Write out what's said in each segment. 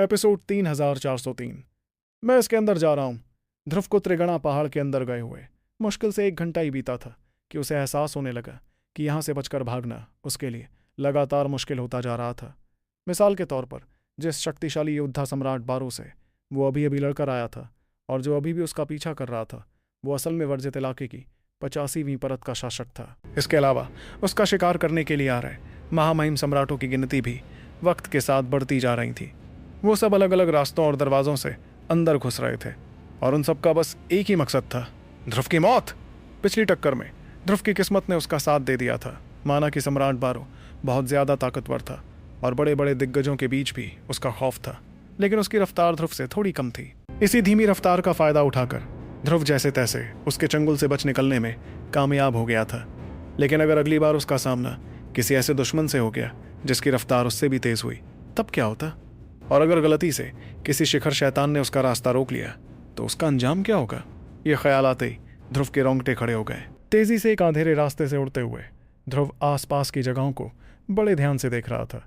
Episode 3403। मैं इसके अंदर जा रहा हूं। ध्रुव को त्रिगणा पहाड़ के अंदर गए हुए मुश्किल से 1 घंटा ही बीता था कि उसे एहसास होने लगा कि यहां से बचकर भागना उसके लिए लगातार मुश्किल होता जा रहा था। मिसाल के तौर पर जिस शक्तिशाली योद्धा सम्राट बारो से वो अभी अभी लड़कर आया था और जो अभी भी उसका पीछा कर रहा था, वो असल में वर्जित इलाके की 85वीं परत का शासक था। इसके अलावा उसका शिकार करने के लिए आ रहे महामहिम सम्राटों की गिनती भी वक्त के साथ बढ़ती जा रही थी। वो सब अलग अलग रास्तों और दरवाजों से अंदर घुस रहे थे और उन सब का बस एक ही मकसद था, ध्रुव की मौत। पिछली टक्कर में ध्रुव की किस्मत ने उसका साथ दे दिया था। माना कि सम्राट बारो बहुत ज़्यादा ताकतवर था और बड़े बड़े दिग्गजों के बीच भी उसका खौफ था, लेकिन उसकी रफ्तार ध्रुव से थोड़ी कम थी। इसी धीमी रफ्तार का फ़ायदा उठाकर ध्रुव जैसे तैसे उसके चंगुल से बच निकलने में कामयाब हो गया था। लेकिन अगर अगली बार उसका सामना किसी ऐसे दुश्मन से हो गया जिसकी रफ्तार उससे भी तेज़ हुई, तब क्या होता? और अगर गलती से किसी शिखर शैतान ने उसका रास्ता रोक लिया तो उसका अंजाम क्या होगा? ये ख्याल आते ही ध्रुव के रोंगटे खड़े हो गए। तेजी से एक अंधेरे रास्ते से उड़ते हुए ध्रुव आसपास की जगहों को बड़े ध्यान से देख रहा था।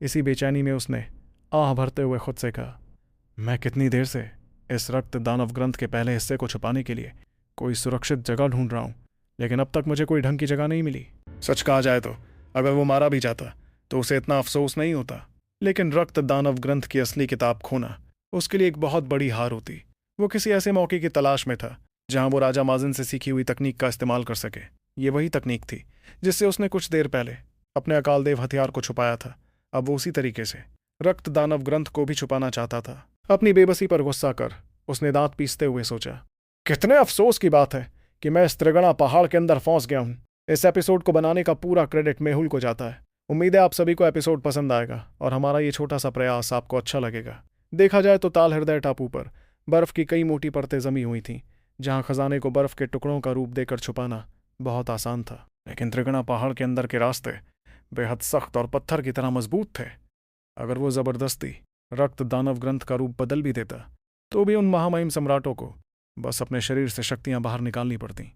इसी बेचैनी में उसने आह भरते हुए खुद से कहा, मैं कितनी देर से इस रक्त दानव ग्रंथ के पहले हिस्से को छुपाने के लिए कोई सुरक्षित जगह ढूंढ रहा हूं, लेकिन अब तक मुझे कोई ढंग की जगह नहीं मिली। सच कहा जाए तो अगर वो मारा भी जाता तो उसे इतना अफसोस नहीं होता, लेकिन रक्त दानव ग्रंथ की असली किताब खोना उसके लिए एक बहुत बड़ी हार होती। वो किसी ऐसे मौके की तलाश में था जहां वो राजा माजिन से सीखी हुई तकनीक का इस्तेमाल कर सके। ये वही तकनीक थी जिससे उसने कुछ देर पहले अपने अकालदेव हथियार को छुपाया था। अब वो उसी तरीके से रक्त दानव ग्रंथ को भी छुपाना चाहता था। अपनी बेबसी पर गुस्सा कर उसने दांत पीसते हुए सोचा, कितने अफसोस की बात है कि मैं इस त्रिगणा पहाड़ के अंदर फंस गया हूं। इस एपिसोड को बनाने का पूरा क्रेडिट मेहुल को जाता है। उम्मीद है आप सभी को एपिसोड पसंद आएगा और हमारा ये छोटा सा प्रयास आपको अच्छा लगेगा। देखा जाए तो ताल हृदय टापू पर बर्फ की कई मोटी परतें जमी हुई थीं, जहां खजाने को बर्फ के टुकड़ों का रूप देकर छुपाना बहुत आसान था। लेकिन त्रिगणा पहाड़ के अंदर के रास्ते बेहद सख्त और पत्थर की तरह मजबूत थे। अगर वो जबरदस्ती रक्त दानव ग्रंथ का रूप बदल भी देता तो भी उन महामहिम सम्राटों को बस अपने शरीर से शक्तियां बाहर निकालनी पड़ती।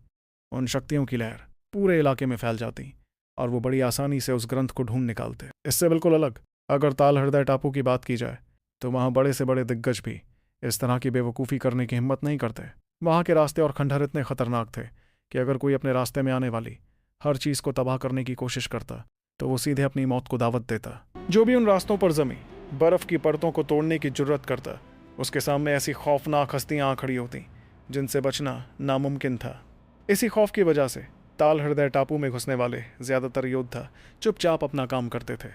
उन शक्तियों की लहर पूरे इलाके में फैल जाती और वो बड़ी आसानी से उस ग्रंथ को ढूंढ निकालते। इससे बिल्कुल अलग अगर ताल हृदय टापू की बात की जाए तो वहाँ बड़े से बड़े दिग्गज भी इस तरह की बेवकूफ़ी करने की हिम्मत नहीं करते। वहाँ के रास्ते और खंडहर इतने खतरनाक थे कि अगर कोई अपने रास्ते में आने वाली हर चीज़ को तबाह करने की कोशिश करता तो वो सीधे अपनी मौत को दावत देता। जो भी उन रास्तों पर जमी बर्फ़ की परतों को तोड़ने की जुर्रत करता, उसके सामने ऐसी खौफनाक हस्तियाँ आ खड़ी होती जिनसे बचना नामुमकिन था। इसी खौफ की वजह से ताल हृदय टापू में घुसने वाले ज़्यादातर योद्धा चुपचाप अपना काम करते थे।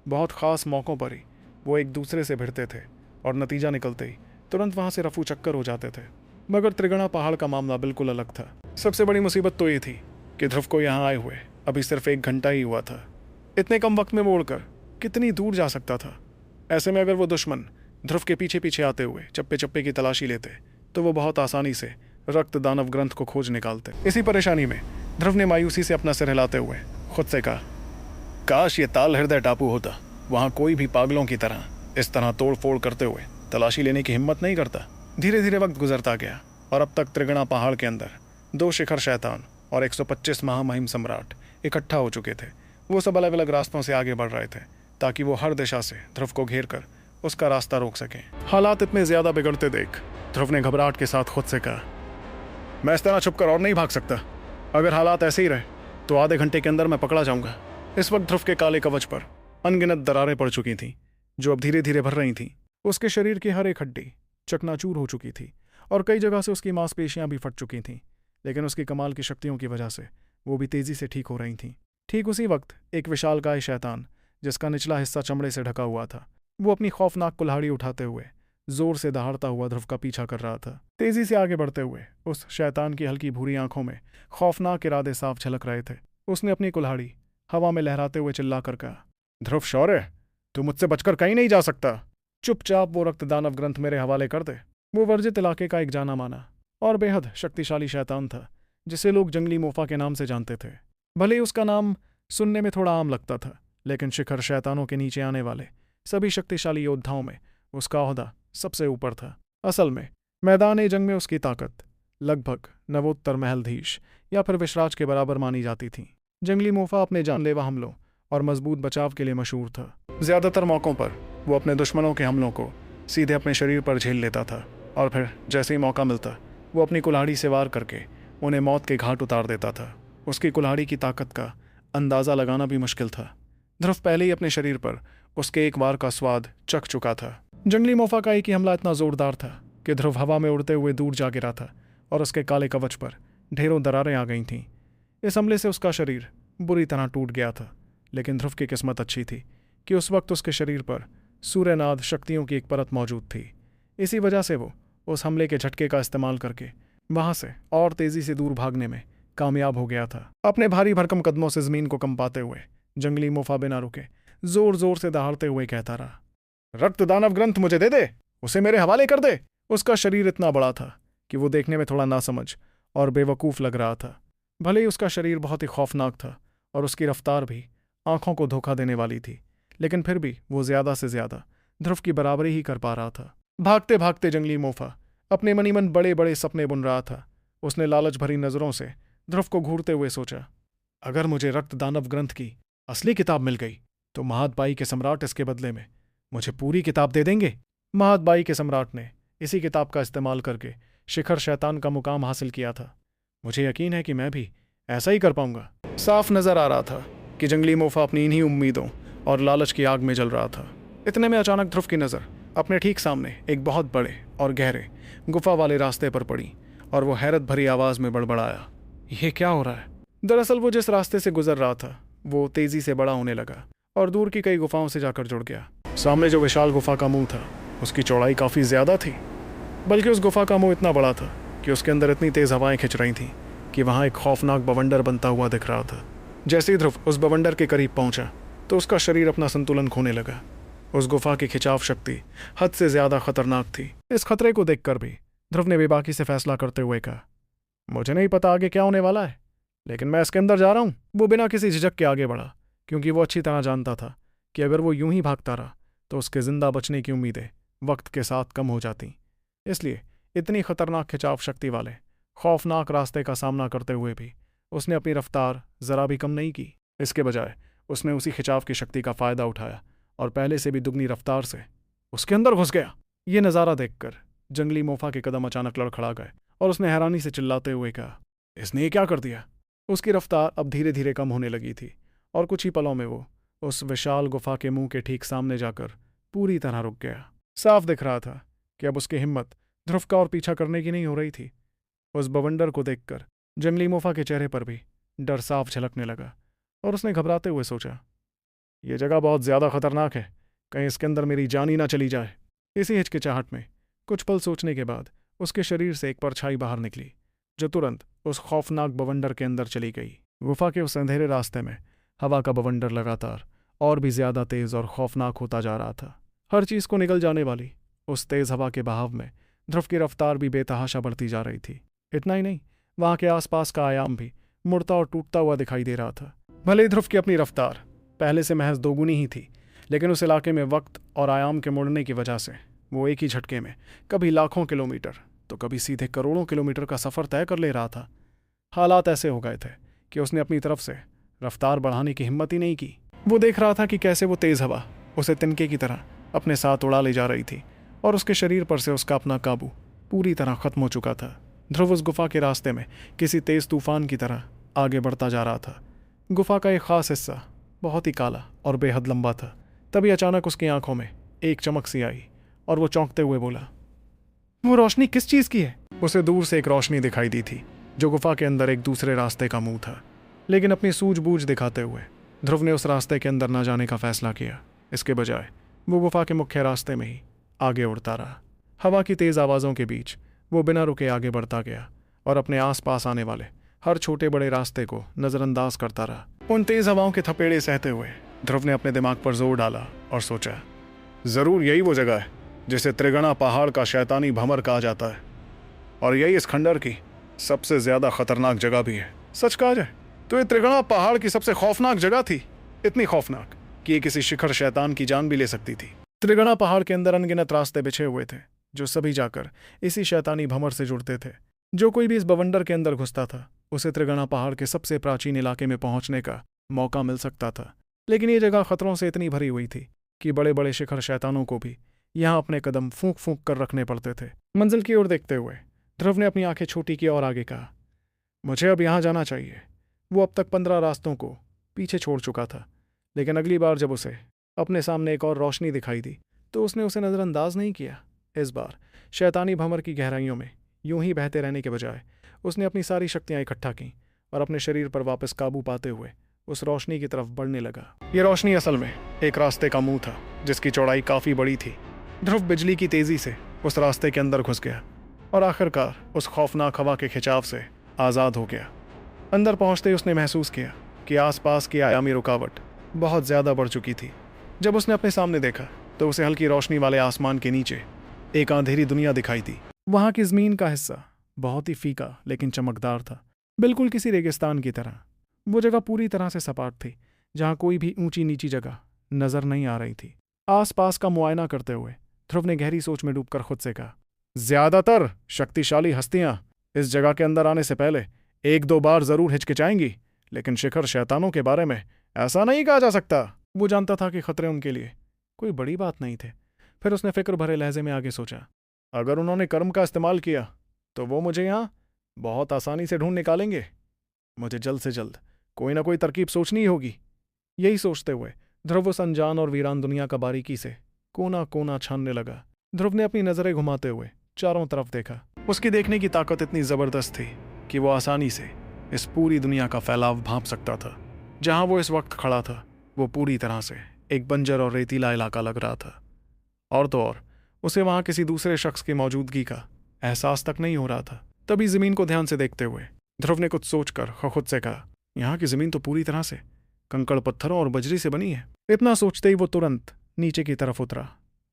बहुत ख़ास मौक़ों पर ही वो एक दूसरे से भिड़ते थे और नतीजा निकलते ही तुरंत वहाँ से रफू चक्कर हो जाते थे। मगर त्रिगणा पहाड़ का मामला बिल्कुल अलग था। सबसे बड़ी मुसीबत तो ये थी कि ध्रुव को यहाँ आए हुए अभी सिर्फ 1 घंटा ही हुआ था। इतने कम वक्त में वो उड़कर कितनी दूर जा सकता था? ऐसे में अगर वो दुश्मन ध्रुव के पीछे पीछे आते हुए चप्पे चप्पे की तलाशी लेते तो वो बहुत आसानी से रक्त दानव ग्रंथ को खोज निकालते। इसी परेशानी में ध्रुव ने मायूसी से अपना सिर हिलाते हुए खुद से कहा, काश ये ताल हृदय टापू होता। वहाँ कोई भी पागलों की तरह इस तरह तोड़ फोड़ करते हुए तलाशी लेने की हिम्मत नहीं करता। धीरे धीरे वक्त गुजरता गया और अब तक त्रिगणा पहाड़ के अंदर 2 शिखर शैतान और 125 महामहिम सम्राट इकट्ठा हो चुके थे। वो सब अलग अलग रास्तों से आगे बढ़ रहे थे ताकि वो हर दिशा से ध्रुव को घेर कर उसका रास्ता रोक सकें। हालात इतने ज़्यादा बिगड़ते देख ध्रुव ने घबराहट के साथ खुद से कहा, मैं इस तरह छुपकर और नहीं भाग सकता। अगर हालात ऐसे ही रहे तो आधे घंटे के अंदर मैं पकड़ा जाऊंगा। इस वक्त ध्रुव के काले कवच पर अनगिनत दरारें पड़ चुकी थीं जो अब धीरे धीरे भर रही थीं। उसके शरीर की हर एक हड्डी चकनाचूर हो चुकी थी और कई जगह से उसकी मांसपेशियां भी फट चुकी थीं, लेकिन उसकी कमाल की शक्तियों की वजह से वो भी तेजी से ठीक हो रही थीं। ठीक उसी वक्त एक विशालकाय शैतान जिसका निचला हिस्सा चमड़े से ढका हुआ था, वो अपनी खौफनाक कुल्हाड़ी उठाते हुए जोर से दहाड़ता हुआ ध्रुव का पीछा कर रहा था। तेजी से आगे बढ़ते हुए उस शैतान की हल्की भूरी आंखों में खौफनाक इरादे साफ झलक रहे थे। उसने अपनी कुल्हाड़ी हवा में लहराते हुए चिल्लाकर कहा, ध्रुव शौर्य, तू मुझसे बचकर कहीं नहीं जा सकता। चुपचाप वो रक्त दानव ग्रंथ मेरे हवाले कर दे। वो वर्जित इलाके का एक जाना माना और बेहद शक्तिशाली शैतान था जिसे लोग जंगली मोफा के नाम से जानते थे। भले ही उसका नाम सुनने में थोड़ा आम लगता था, लेकिन शिखर शैतानों के नीचे आने वाले सभी शक्तिशाली योद्धाओं में उसका ओहदा सबसे ऊपर था। असल में मैदान जंग में उसकी ताकत लगभग नवोत्तर महलधीश या फिर विशराज के बराबर मानी जाती थी। जंगली मोफा अपने जानलेवा हमलों और मजबूत बचाव के लिए मशहूर था। ज़्यादातर मौक़ों पर वो अपने दुश्मनों के हमलों को सीधे अपने शरीर पर झेल लेता था और फिर जैसे ही मौका मिलता वो अपनी कुल्हाड़ी से वार करके उन्हें मौत के घाट उतार देता था। उसकी कुल्हाड़ी की ताकत का अंदाज़ा लगाना भी मुश्किल था। ध्रुव पहले ही अपने शरीर पर उसके एक वार का स्वाद चख चुका था। जंगली मोफाकाई की हमला इतना जोरदार था कि ध्रुव हवा में उड़ते हुए दूर जा गिरा था और उसके काले कवच पर ढेरों दरारें आ गई थीं। इस हमले से उसका शरीर बुरी तरह टूट गया था, लेकिन ध्रुव की किस्मत अच्छी थी कि उस वक्त उसके शरीर पर सूर्यनाद शक्तियों की एक परत मौजूद थी। इसी वजह से वो उस हमले के झटके का इस्तेमाल करके वहां से और तेजी से दूर भागने में कामयाब हो गया था। अपने भारी भरकम कदमों से जमीन को कंपाते हुए जंगली मोफा बिना रुके जोर जोर से दहाड़ते हुए कहता रहा, रक्त दानव ग्रंथ मुझे दे दे, उसे मेरे हवाले कर दे। उसका शरीर इतना बड़ा था कि वो देखने में थोड़ा नासमझ और बेवकूफ़ लग रहा था। भले ही उसका शरीर बहुत ही खौफनाक था और उसकी रफ्तार भी आंखों को धोखा देने वाली थी, लेकिन फिर भी वो ज्यादा से ज्यादा ध्रुव की बराबरी ही कर पा रहा था। भागते भागते जंगली मोफा अपने मनी मन बड़े बड़े सपने बुन रहा था। उसने लालच भरी नजरों से ध्रुव को घूरते हुए सोचा, अगर मुझे रक्त दानव ग्रंथ की असली किताब मिल गई तो महादबाई के सम्राट इसके बदले में मुझे पूरी किताब दे देंगे। महादबाई के सम्राट ने इसी किताब का इस्तेमाल करके शिखर शैतान का मुकाम हासिल किया था। मुझे यकीन है कि मैं भी ऐसा ही कर पाऊंगा। साफ नजर आ रहा था कि जंगली मोफा अपनी इन्हीं उम्मीदों और लालच की आग में जल रहा था। इतने में अचानक ध्रुव की नज़र अपने ठीक सामने एक बहुत बड़े और गहरे गुफा वाले रास्ते पर पड़ी और वो हैरत भरी आवाज़ में बड़बड़ाया, ये क्या हो रहा है? दरअसल वो जिस रास्ते से गुजर रहा था वो तेजी से बड़ा होने लगा और दूर की कई गुफाओं से जाकर जुड़ गया। सामने जो विशाल गुफा का मुंह था उसकी चौड़ाई काफ़ी ज़्यादा थी, बल्कि उस गुफा का मुंह इतना बड़ा था कि उसके अंदर इतनी तेज़ हवाएं खिंच रही थीं कि वहाँ एक खौफनाक बवंडर बनता हुआ दिख रहा था। जैसे ही ध्रुव उस बवंडर के करीब पहुंचा तो उसका शरीर अपना संतुलन खोने लगा। उस गुफा की खिंचाव शक्ति हद से ज़्यादा खतरनाक थी। इस खतरे को देखकर भी ध्रुव ने बेबाकी से फैसला करते हुए कहा, मुझे नहीं पता आगे क्या होने वाला है, लेकिन मैं इसके अंदर जा रहा हूँ। वो बिना किसी झिझक के आगे बढ़ा, क्योंकि वो अच्छी तरह जानता था कि अगर वो यूं ही भागता रहा तो उसके जिंदा बचने की उम्मीदें वक्त के साथ कम हो जाती। इसलिए इतनी खतरनाक खिंचाव शक्ति वाले खौफनाक रास्ते का सामना करते हुए भी उसने अपनी रफ्तार ज़रा भी कम नहीं की। इसके बजाय उसने उसी खिंचाव की शक्ति का फ़ायदा उठाया और पहले से भी दुगनी रफ्तार से उसके अंदर घुस गया। ये नज़ारा देखकर जंगली मोफा के कदम अचानक लड़खड़ा गए और उसने हैरानी से चिल्लाते हुए कहा, इसने ये क्या कर दिया? उसकी रफ्तार अब धीरे धीरे कम होने लगी थी और कुछ ही पलों में वो उस विशाल गुफा के मुंह के ठीक सामने जाकर पूरी तरह रुक गया। साफ दिख रहा था कि अब उसकी हिम्मत ध्रुव का और पीछा करने की नहीं हो रही थी। उस बवंडर को देखकर जंगली मोफा के चेहरे पर भी डर साफ झलकने लगा और उसने घबराते हुए सोचा, यह जगह बहुत ज़्यादा खतरनाक है, कहीं इसके अंदर मेरी जान ही ना चली जाए। इसी हिचकिचाहट में कुछ पल सोचने के बाद उसके शरीर से एक परछाई बाहर निकली जो तुरंत उस खौफनाक बवंडर के अंदर चली गई। गुफा के उस अंधेरे रास्ते में हवा का बवंडर लगातार और भी ज़्यादा तेज़ और खौफनाक होता जा रहा था। हर चीज़ को निगल जाने वाली उस तेज़ हवा के बहाव में ध्रुव की रफ्तार भी बेतहाशा बढ़ती जा रही थी। इतना ही नहीं, वहाँ के आसपास का आयाम भी मुड़ता और टूटता हुआ दिखाई दे रहा था। भले ही ध्रुव की अपनी रफ्तार पहले से महज दोगुनी ही थी, लेकिन उस इलाके में वक्त और आयाम के मुड़ने की वजह से वो एक ही झटके में कभी लाखों किलोमीटर तो कभी सीधे करोड़ों किलोमीटर का सफ़र तय कर ले रहा था। हालात ऐसे हो गए थे कि उसने अपनी तरफ से रफ्तार बढ़ाने की हिम्मत ही नहीं की। वो देख रहा था कि कैसे वो तेज़ हवा उसे तिनके की तरह अपने साथ उड़ा ले जा रही थी और उसके शरीर पर से उसका अपना काबू पूरी तरह खत्म हो चुका था। ध्रुव उस गुफा के रास्ते में किसी तेज़ तूफान की तरह आगे बढ़ता जा रहा था। गुफा का एक ख़ास हिस्सा बहुत ही काला और बेहद लंबा था। तभी अचानक उसकी आंखों में एक चमक सी आई और वो चौंकते हुए बोला, वो रोशनी किस चीज़ की है? उसे दूर से एक रोशनी दिखाई दी थी जो गुफा के अंदर एक दूसरे रास्ते का मुंह था, लेकिन अपनी सूझबूझ दिखाते हुए ध्रुव ने उस रास्ते के अंदर न जाने का फैसला किया। इसके बजाय वो गुफा के मुख्य रास्ते में ही आगे उड़ता रहा। हवा की तेज़ आवाज़ों के बीच वो बिना रुके आगे बढ़ता गया और अपने आसपास आने वाले हर छोटे बड़े रास्ते को नज़रअंदाज करता रहा। उन तेज़ हवाओं के थपेड़े सहते हुए ध्रुव ने अपने दिमाग पर जोर डाला और सोचा, ज़रूर यही वो जगह है जिसे त्रिगणा पहाड़ का शैतानी भंवर कहा जाता है, और यही इस खंडर की सबसे ज़्यादा खतरनाक जगह भी है। सच कहा जाए तो ये त्रिगणा पहाड़ की सबसे खौफनाक जगह थी, इतनी खौफनाक कि ये किसी शिखर शैतान की जान भी ले सकती थी। त्रिगणा पहाड़ के अंदर अनगिनत रास्ते बिछे हुए थे जो सभी जाकर इसी शैतानी भंवर से जुड़ते थे। जो कोई भी इस बवंडर के अंदर घुसता था उसे त्रिगणा पहाड़ के सबसे प्राचीन इलाके में पहुंचने का मौका मिल सकता था। लेकिन ये जगह खतरों से इतनी भरी हुई थी कि बड़े बड़े शिखर शैतानों को भी यहाँ अपने कदम फूंक फूंक कर रखने पड़ते थे। मंजिल की ओर देखते हुए ध्रुव ने अपनी आंखें छोटी की और आगे कहा, मुझे अब यहाँ जाना चाहिए। वो अब तक 15 रास्तों को पीछे छोड़ चुका था, लेकिन अगली बार जब उसे अपने सामने एक और रोशनी दिखाई दी तो उसने उसे नज़रअंदाज नहीं किया। इस बार शैतानी भंवर की गहराइयों में यूं ही बहते रहने के बजाय उसने अपनी सारी शक्तियां इकट्ठा की और अपने शरीर पर वापस काबू पाते हुए उस रोशनी की तरफ बढ़ने लगा। ये रोशनी असल में एक रास्ते का मुंह था जिसकी चौड़ाई काफ़ी बड़ी थी। ध्रुव बिजली की तेज़ी से उस रास्ते के अंदर घुस गया और आखिरकार उस खौफनाक हवा के खिंचाव से आज़ाद हो गया। अंदर पहुंचते ही उसने महसूस किया कि आसपास की आयामी रुकावट बहुत ज़्यादा बढ़ चुकी थी। जब उसने अपने सामने देखा तो उसे हल्की रोशनी वाले आसमान के नीचे एक अंधेरी दुनिया दिखाई दी। वहाँ की ज़मीन का हिस्सा बहुत ही फीका लेकिन चमकदार था, बिल्कुल किसी रेगिस्तान की तरह। वो जगह पूरी तरह से सपाट थी, जहाँ कोई भी ऊंची नीची जगह नजर नहीं आ रही थी। आसपास का मुआयना करते हुए ध्रुव ने गहरी सोच में डूबकर खुद से कहा, ज्यादातर शक्तिशाली हस्तियां इस जगह के अंदर आने से पहले 1-2 बार जरूर हिचकिचाएंगी, लेकिन शिखर शैतानों के बारे में ऐसा नहीं कहा जा सकता। वो जानता था कि खतरे उनके लिए कोई बड़ी बात नहीं थे। फिर उसने फिक्र भरे लहजे में आगे सोचा, अगर उन्होंने कर्म का इस्तेमाल किया तो वो मुझे यहाँ बहुत आसानी से ढूंढ निकालेंगे। मुझे जल्द से जल्द कोई ना कोई तरकीब सोचनी ही होगी। यही सोचते हुए ध्रुव उस अनजान और वीरान दुनिया का बारीकी से कोना कोना छानने लगा। ध्रुव ने अपनी नजरें घुमाते हुए चारों तरफ देखा। उसकी देखने की ताकत इतनी जबरदस्त थी कि वो आसानी से इस पूरी दुनिया का फैलाव भांप सकता था। जहां वो इस वक्त खड़ा था वो पूरी तरह से एक बंजर और रेतीला इलाका लग रहा था। और तो और उसे वहां किसी दूसरे शख्स की मौजूदगी का एहसास तक नहीं हो रहा था। तभी जमीन को ध्यान से देखते हुए ध्रुव ने कुछ सोचकर खुद से कहा, यहाँ की जमीन तो पूरी तरह से कंकड़ पत्थरों और बजरी से बनी है। इतना सोचते ही वो तुरंत नीचे की तरफ उतरा।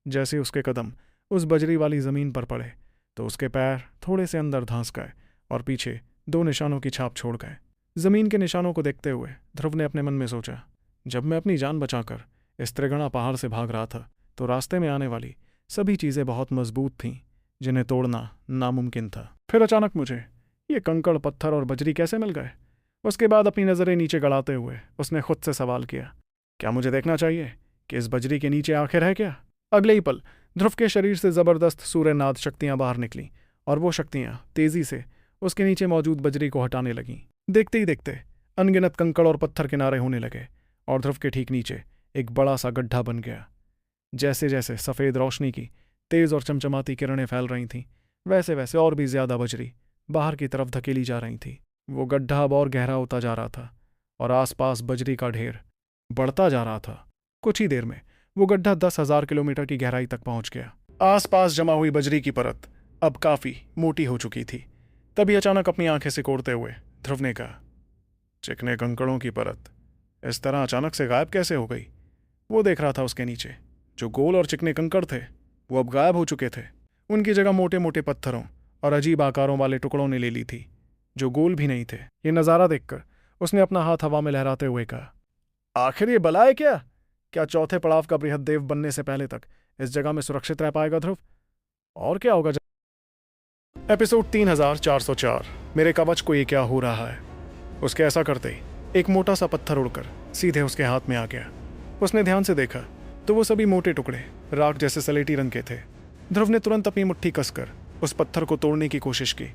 जैसे उसके कदम उस बजरी वाली जमीन पर पड़े तो उसके पैर थोड़े से अंदर धंस गए और पीछे 2 निशानों की छाप छोड़ गए। जमीन के निशानों को देखते हुए ध्रुव ने अपने मन में सोचा, जब मैं अपनी जान बचाकर इस त्रिगणा पहाड़ से भाग रहा था तो रास्ते में आने वाली सभी चीज़ें बहुत मजबूत थीं, जिन्हें तोड़ना नामुमकिन था। फिर अचानक मुझे ये कंकड़ पत्थर और बजरी कैसे मिल गए? उसके बाद अपनी नज़रें नीचे गड़ाते हुए उसने खुद से सवाल किया, क्या मुझे देखना चाहिए कि इस बजरी के नीचे आखिर है क्या? अगले ही पल ध्रुव के शरीर से ज़बरदस्त सूर्यनाद शक्तियाँ बाहर निकलीं और वो शक्तियाँ तेज़ी से उसके नीचे मौजूद बजरी को हटाने लगीं। देखते ही देखते अनगिनत कंकड़ और पत्थर किनारे होने लगे और ध्रुव के ठीक नीचे एक बड़ा सा गड्ढा बन गया। जैसे जैसे सफ़ेद रोशनी की तेज़ और चमचमाती किरणें फैल रही थीं, वैसे वैसे और भी ज़्यादा बजरी बाहर की तरफ धकेली जा रही थी। वो गड्ढा अब और गहरा होता जा रहा था और आसपास बजरी का ढेर बढ़ता जा रहा था। कुछ ही देर में वो गड्ढा 10,000 किलोमीटर की गहराई तक पहुंच गया। आसपास जमा हुई बजरी की परत अब काफ़ी मोटी हो चुकी थी। तभी अचानक अपनी आंखें सिकोड़ते हुए ध्रुव ने कहा, चिकने कंकड़ों की परत इस तरह अचानक से गायब कैसे हो गई? वो देख रहा था उसके नीचे जो गोल और चिकने कंकड़ थे वो अब गायब हो चुके थे। उनकी जगह मोटे मोटे पत्थरों और अजीब आकारों वाले टुकड़ों ने ले ली थी जो गोल भी नहीं थे। ये नज़ारा देखकर उसने अपना हाथ हवा में लहराते हुए कहा, आखिर ये बला है क्या? क्या चौथे पड़ाव का बृहद देव बनने से पहले तक इस जगह में सुरक्षित रह पाएगा ध्रुव? और क्या होगा? एपिसोड 3404, मेरे कवच को ये क्या हो रहा है। उसके ऐसा करते ही एक मोटा सा पत्थर उड़कर सीधे उसके हाथ में आ गया। उसने ध्यान से देखा तो वो सभी मोटे टुकड़े राख जैसे सलेटी रंग के थे। ध्रुव ने तुरंत अपनी मुट्ठी कसकर उस पत्थर को तोड़ने की कोशिश की,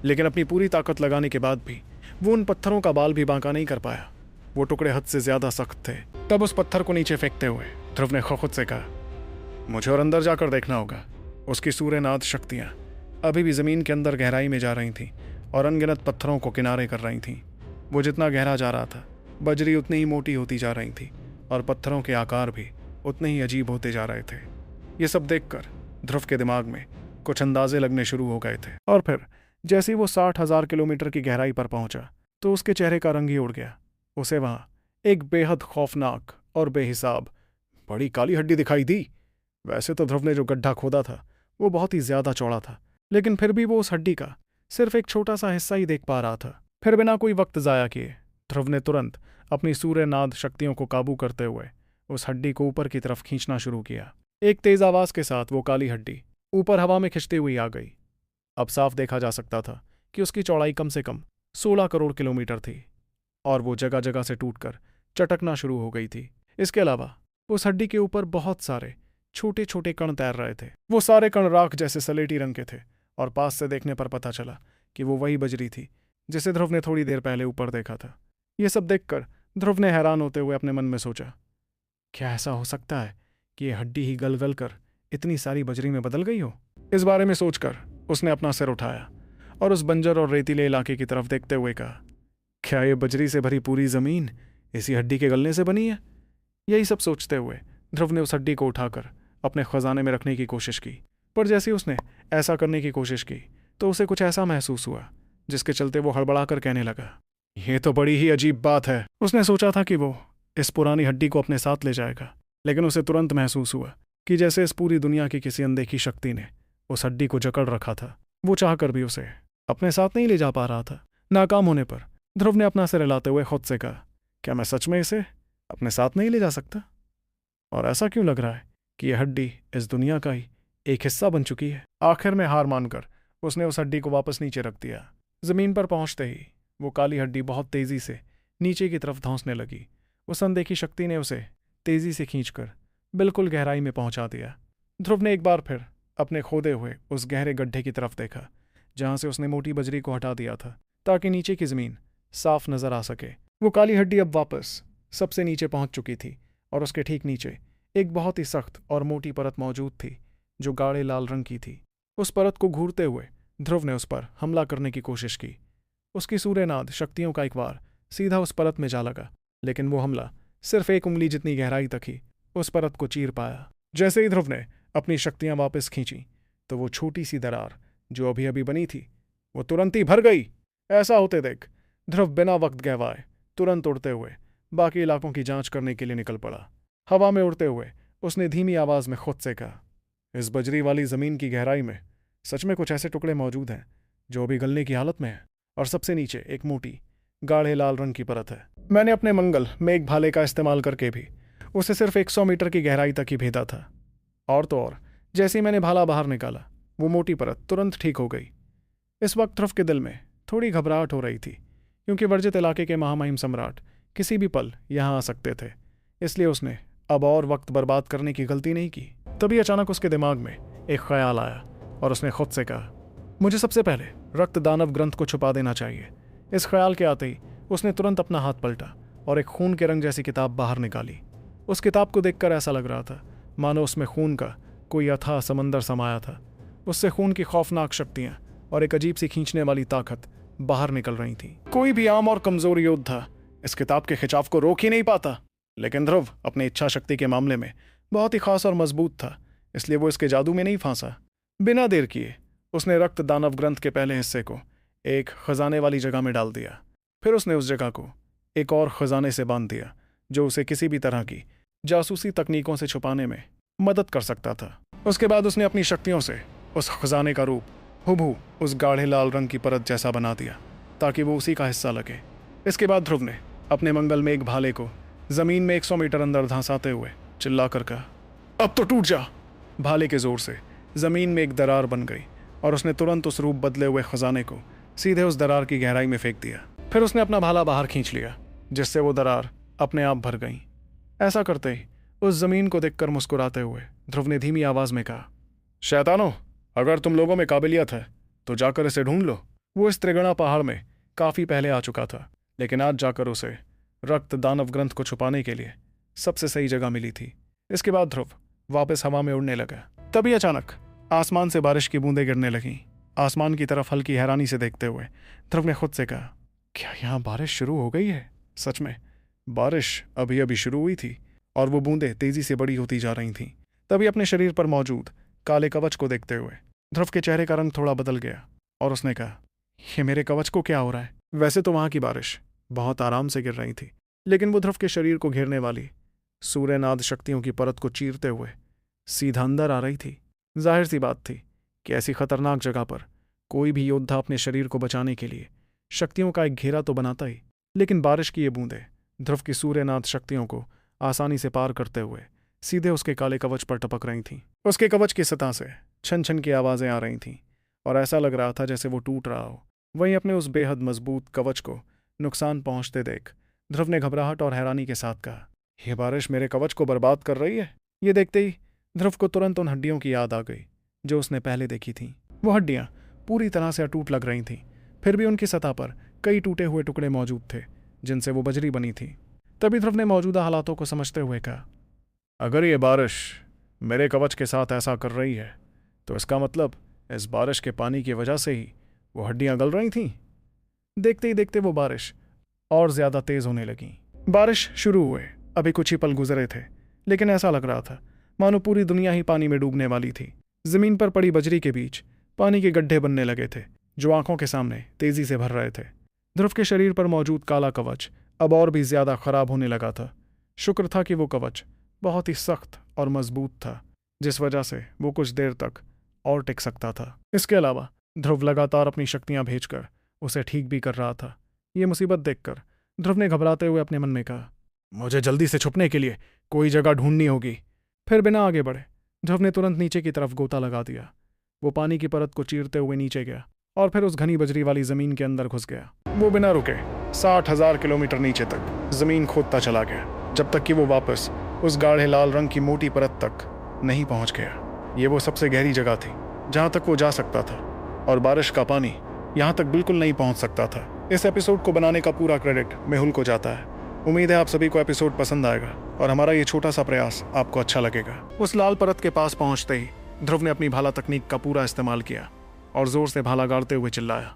लेकिन अपनी पूरी ताकत लगाने के बाद भी वो उन पत्थरों का बाल भी बांका नहीं कर पाया। वो टुकड़े हद से ज्यादा सख्त थे। तब उस पत्थर को नीचे फेंकते हुए ध्रुव ने खुद से कहा, मुझे और अंदर जाकर देखना होगा। उसकी सूर्यनाद शक्तियाँ अभी भी जमीन के अंदर गहराई में जा रही थीं और अनगिनत पत्थरों को किनारे कर रही थीं। वो जितना गहरा जा रहा था बजरी उतनी ही मोटी होती जा रही थी और पत्थरों के आकार भी उतने ही अजीब होते जा रहे थे। ये सब देखकर ध्रुव के दिमाग में कुछ अंदाजे लगने शुरू हो गए थे। और फिर जैसे ही वो 60,000 किलोमीटर की गहराई पर पहुंचा तो उसके चेहरे का रंग ही उड़ गया। उसे वहाँ एक बेहद खौफनाक और बेहिसाब बड़ी काली हड्डी दिखाई दी। वैसे तो ध्रुव ने जो गड्ढा खोदा था वो बहुत ही ज्यादा चौड़ा था, लेकिन फिर भी वो उस हड्डी का सिर्फ एक छोटा सा हिस्सा ही देख पा रहा था। फिर बिना कोई वक्त जाया किए ध्रुव ने तुरंत अपनी सूर्यनाद शक्तियों को काबू करते हुए उस हड्डी को ऊपर की तरफ खींचना शुरू किया। एक तेज आवाज के साथ वो काली हड्डी ऊपर हवा में खिंचती हुई आ गई। अब साफ देखा जा सकता था कि उसकी चौड़ाई कम से कम 16 करोड़ किलोमीटर थी और वो जगह जगह से टूटकर चटकना शुरू हो गई थी। इसके अलावा उस हड्डी के ऊपर बहुत सारे छोटे छोटे कण तैर रहे थे। वो सारे कण राख जैसे सलेटी रंग के थे और पास से देखने पर पता चला कि वो वही बजरी थी जिसे ध्रुव ने थोड़ी देर पहले ऊपर देखा था। ये सब देखकर ध्रुव ने हैरान होते हुए अपने मन में सोचा, क्या ऐसा हो सकता है कि ये हड्डी ही गल गल कर इतनी सारी बजरी में बदल गई हो? इस बारे में सोचकर उसने अपना सिर उठाया और उस बंजर और रेतीले इलाके की तरफ देखते हुए कहा, क्या ये बजरी से भरी पूरी जमीन इसी हड्डी के गलने से बनी है? यही सब सोचते हुए ध्रुव ने उस हड्डी को उठाकर अपने खजाने में रखने की कोशिश की, पर जैसे ही उसने ऐसा करने की कोशिश की तो उसे कुछ ऐसा महसूस हुआ जिसके चलते वो हड़बड़ाकर कहने लगा, यह तो बड़ी ही अजीब बात है। उसने सोचा था कि वो इस पुरानी हड्डी को अपने साथ ले जाएगा, लेकिन उसे तुरंत महसूस हुआ कि जैसे इस पूरी दुनिया की किसी अनदेखी शक्ति ने उस हड्डी को जकड़ रखा था। वो चाहकर भी उसे अपने साथ नहीं ले जा पा रहा था। नाकाम होने पर ध्रुव ने अपना सिर हिलाते हुए खुद से कहा, क्या मैं सच में इसे अपने साथ नहीं ले जा सकता? और ऐसा क्यों लग रहा है कि यह हड्डी इस दुनिया का ही एक हिस्सा बन चुकी है? आखिर में हार मानकर उसने उस हड्डी को वापस नीचे रख दिया। जमीन पर पहुंचते ही वो काली हड्डी बहुत तेजी से नीचे की तरफ धंसने लगी। उस अनदेखी शक्ति ने उसे तेजी से खींचकर बिल्कुल गहराई में पहुंचा दिया। ध्रुव ने एक बार फिर अपने खोदे हुए उस गहरे गड्ढे की तरफ देखा जहां से उसने मोटी बजरी को हटा दिया था ताकि नीचे की जमीन साफ नजर आ सके। वो काली हड्डी अब वापस सबसे नीचे पहुंच चुकी थी और उसके ठीक नीचे एक बहुत ही सख्त और मोटी परत मौजूद थी जो गाढ़े लाल रंग की थी। उस परत को घूरते हुए ध्रुव ने उस पर हमला करने की कोशिश की। उसकी सूर्यनाद शक्तियों का एक वार सीधा उस परत में जा लगा, लेकिन वो हमला सिर्फ एक उंगली जितनी गहराई तक ही उस परत को चीर पाया। जैसे ही ध्रुव ने अपनी शक्तियां वापस खींची तो वो छोटी सी दरार जो अभी अभी बनी थी वो तुरंत ही भर गई। ऐसा होते देख ध्रुव बिना वक्त गंवाए तुरंत उड़ते हुए बाकी इलाकों की जांच करने के लिए निकल पड़ा। हवा में उड़ते हुए उसने धीमी आवाज में खुद से कहा, इस बजरी वाली जमीन की गहराई में सच में कुछ ऐसे टुकड़े मौजूद हैं जो अभी गलने की हालत में हैं, और सबसे नीचे एक मोटी गाढ़े लाल रंग की परत है। मैंने अपने मंगल मेघ भाले का इस्तेमाल करके भी उसे सिर्फ 100 मीटर की गहराई तक ही भेदा था, और तो और जैसे ही मैंने भाला बाहर निकाला वो मोटी परत तुरंत ठीक हो गई। इस वक्त ध्रुव के दिल में थोड़ी घबराहट हो रही थी क्योंकि वर्जित इलाके के महामहिम सम्राट किसी भी पल यहाँ आ सकते थे, इसलिए उसने अब और वक्त बर्बाद करने की गलती नहीं की। तभी अचानक उसके दिमाग में एक ख्याल आया और उसने खुद से कहा, मुझे सबसे पहले रक्त दानव ग्रंथ को छुपा देना चाहिए। इस ख्याल के आते ही उसने तुरंत अपना हाथ पलटा और एक खून के रंग जैसी किताब बाहर निकाली। उस किताब को देखकर ऐसा लग रहा था मानो उसमें खून का कोई अथाह समंदर समाया था। उससे खून की खौफनाक शक्तियां और एक अजीब सी खींचने वाली ताकत बाहर निकल रही थी। कोई भी आम और कमजोर योद्धा इस किताब के खिंचाव को रोक ही नहीं पाता, लेकिन ध्रुव अपनी इच्छा शक्ति के मामले में बहुत ही खास और मजबूत था, इसलिए वो इसके जादू में नहीं फंसा। बिना देर किए उसने रक्त दानव ग्रंथ के पहले हिस्से को एक खजाने वाली जगह में डाल दिया। फिर उसने उस जगह को एक और खजाने से बांध दिया जो उसे किसी भी तरह की जासूसी तकनीकों से छुपाने में मदद कर सकता था। उसके बाद उसने अपनी शक्तियों से उस खजाने का रूप हुबहू उस गाढ़े लाल रंग की परत जैसा बना दिया ताकि वो उसी का हिस्सा लगे। इसके बाद ध्रुव ने अपने मंगल में एक भाले को जमीन में 100 मीटर अंदर धंसाते हुए चिल्लाकर कहा, अब तो टूट जा। भाले के जोर से जमीन में एक दरार बन गई और उसने तुरंत उस रूप बदले हुए खजाने को सीधे उस दरार की गहराई में फेंक दिया। फिर उसने अपना भाला बाहर खींच लिया जिससे वो दरार अपने आप भर गई। ऐसा करते ही उस जमीन को देखकर मुस्कुराते हुए ध्रुव ने धीमी आवाज में कहा, शैतानो, अगर तुम लोगों में काबिलियत है तो जाकर इसे ढूंढ लो। वो इस त्रिगुणा पहाड़ में काफी पहले आ चुका था, लेकिन आज जाकर उसे रक्त दानव ग्रंथ को छुपाने के लिए सबसे सही जगह मिली थी। इसके बाद ध्रुव वापस हवा में उड़ने लगा। तभी अचानक आसमान से बारिश की बूंदें गिरने लगीं। आसमान की तरफ हल्की हैरानी से देखते हुए ध्रुव ने खुद से कहा, क्या यहाँ बारिश शुरू हो गई है? सच में बारिश अभी अभी शुरू हुई थी और वो बूंदें तेजी से बड़ी होती जा रही थीं। तभी अपने शरीर पर मौजूद काले कवच को देखते हुए ध्रुव के चेहरे का रंग थोड़ा बदल गया और उसने कहा, ये मेरे कवच को क्या हो रहा है? वैसे तो वहां की बारिश बहुत आराम से गिर रही थी, लेकिन वो ध्रुव के शरीर को घेरने वाली सूर्यनाद शक्तियों की परत को चीरते हुए सीधा अंदर आ रही थी। जाहिर सी बात थी कि ऐसी खतरनाक जगह पर कोई भी योद्धा अपने शरीर को बचाने के लिए शक्तियों का एक घेरा तो बनाता ही, लेकिन बारिश की ये बूंदें ध्रुव की सूर्यनाद शक्तियों को आसानी से पार करते हुए सीधे उसके काले कवच पर टपक रही थीं। उसके कवच की सतह से छन छन की आवाजें आ रही थीं और ऐसा लग रहा था जैसे वो टूट रहा हो। वहीं अपने उस बेहद मजबूत कवच को नुकसान पहुंचते देख ध्रुव ने घबराहट और हैरानी के साथ कहा, यह बारिश मेरे कवच को बर्बाद कर रही है। ये देखते ही ध्रुव को तुरंत उन हड्डियों की याद आ गई जो उसने पहले देखी थीं। वो हड्डियां पूरी तरह से अटूट लग रही थीं, फिर भी उनकी सतह पर कई टूटे हुए टुकड़े मौजूद थे जिनसे वो बजरी बनी थी। तभी ध्रुव ने मौजूदा हालातों को समझते हुए कहा, अगर ये बारिश मेरे कवच के साथ ऐसा कर रही है तो इसका मतलब इस बारिश के पानी की वजह से ही वो हड्डियां गल रही थीं। देखते ही देखते वो बारिश और ज्यादा तेज होने लगी। बारिश शुरू हुए अभी कुछ ही पल गुजरे थे, लेकिन ऐसा लग रहा था मानो पूरी दुनिया ही पानी में डूबने वाली थी। जमीन पर पड़ी बजरी के बीच पानी के गड्ढे बनने लगे थे जो आंखों के सामने तेजी से भर रहे थे। ध्रुव के शरीर पर मौजूद काला कवच अब और भी ज्यादा खराब होने लगा था। शुक्र था कि वो कवच बहुत ही सख्त और मजबूत था, जिस वजह से वो कुछ देर तक और टिक सकता था। इसके अलावा ध्रुव लगातार अपनी शक्तियां भेजकर उसे ठीक भी कर रहा था। ये मुसीबत देखकर ध्रुव ने घबराते हुए अपने मन में कहा, मुझे जल्दी से छुपने के लिए कोई जगह ढूंढनी होगी। फिर बिना आगे बढ़े ध्रुव ने तुरंत नीचे की तरफ गोता लगा दिया। वो पानी की परत को चीरते हुए नीचे गया और फिर उस घनी बजरी वाली जमीन के अंदर घुस गया। वो बिना रुके 60,000 किलोमीटर नीचे तक जमीन खोदता चला गया, जब तक कि वो वापस उस गाढ़े लाल रंग की मोटी परत तक नहीं पहुंच गया। ये वो सबसे गहरी जगह थी जहां तक वो जा सकता था, और बारिश का पानी यहां तक बिल्कुल नहीं पहुंच सकता था। इस एपिसोड को बनाने का पूरा क्रेडिट मेहुल को जाता है। उम्मीद है आप सभी को एपिसोड पसंद आएगा और हमारा ये छोटा सा प्रयास आपको अच्छा लगेगा। उस लाल परत के पास पहुंचते ही ध्रुव ने अपनी भाला तकनीक का पूरा इस्तेमाल किया और जोर से भाला गाड़ते हुए चिल्लाया,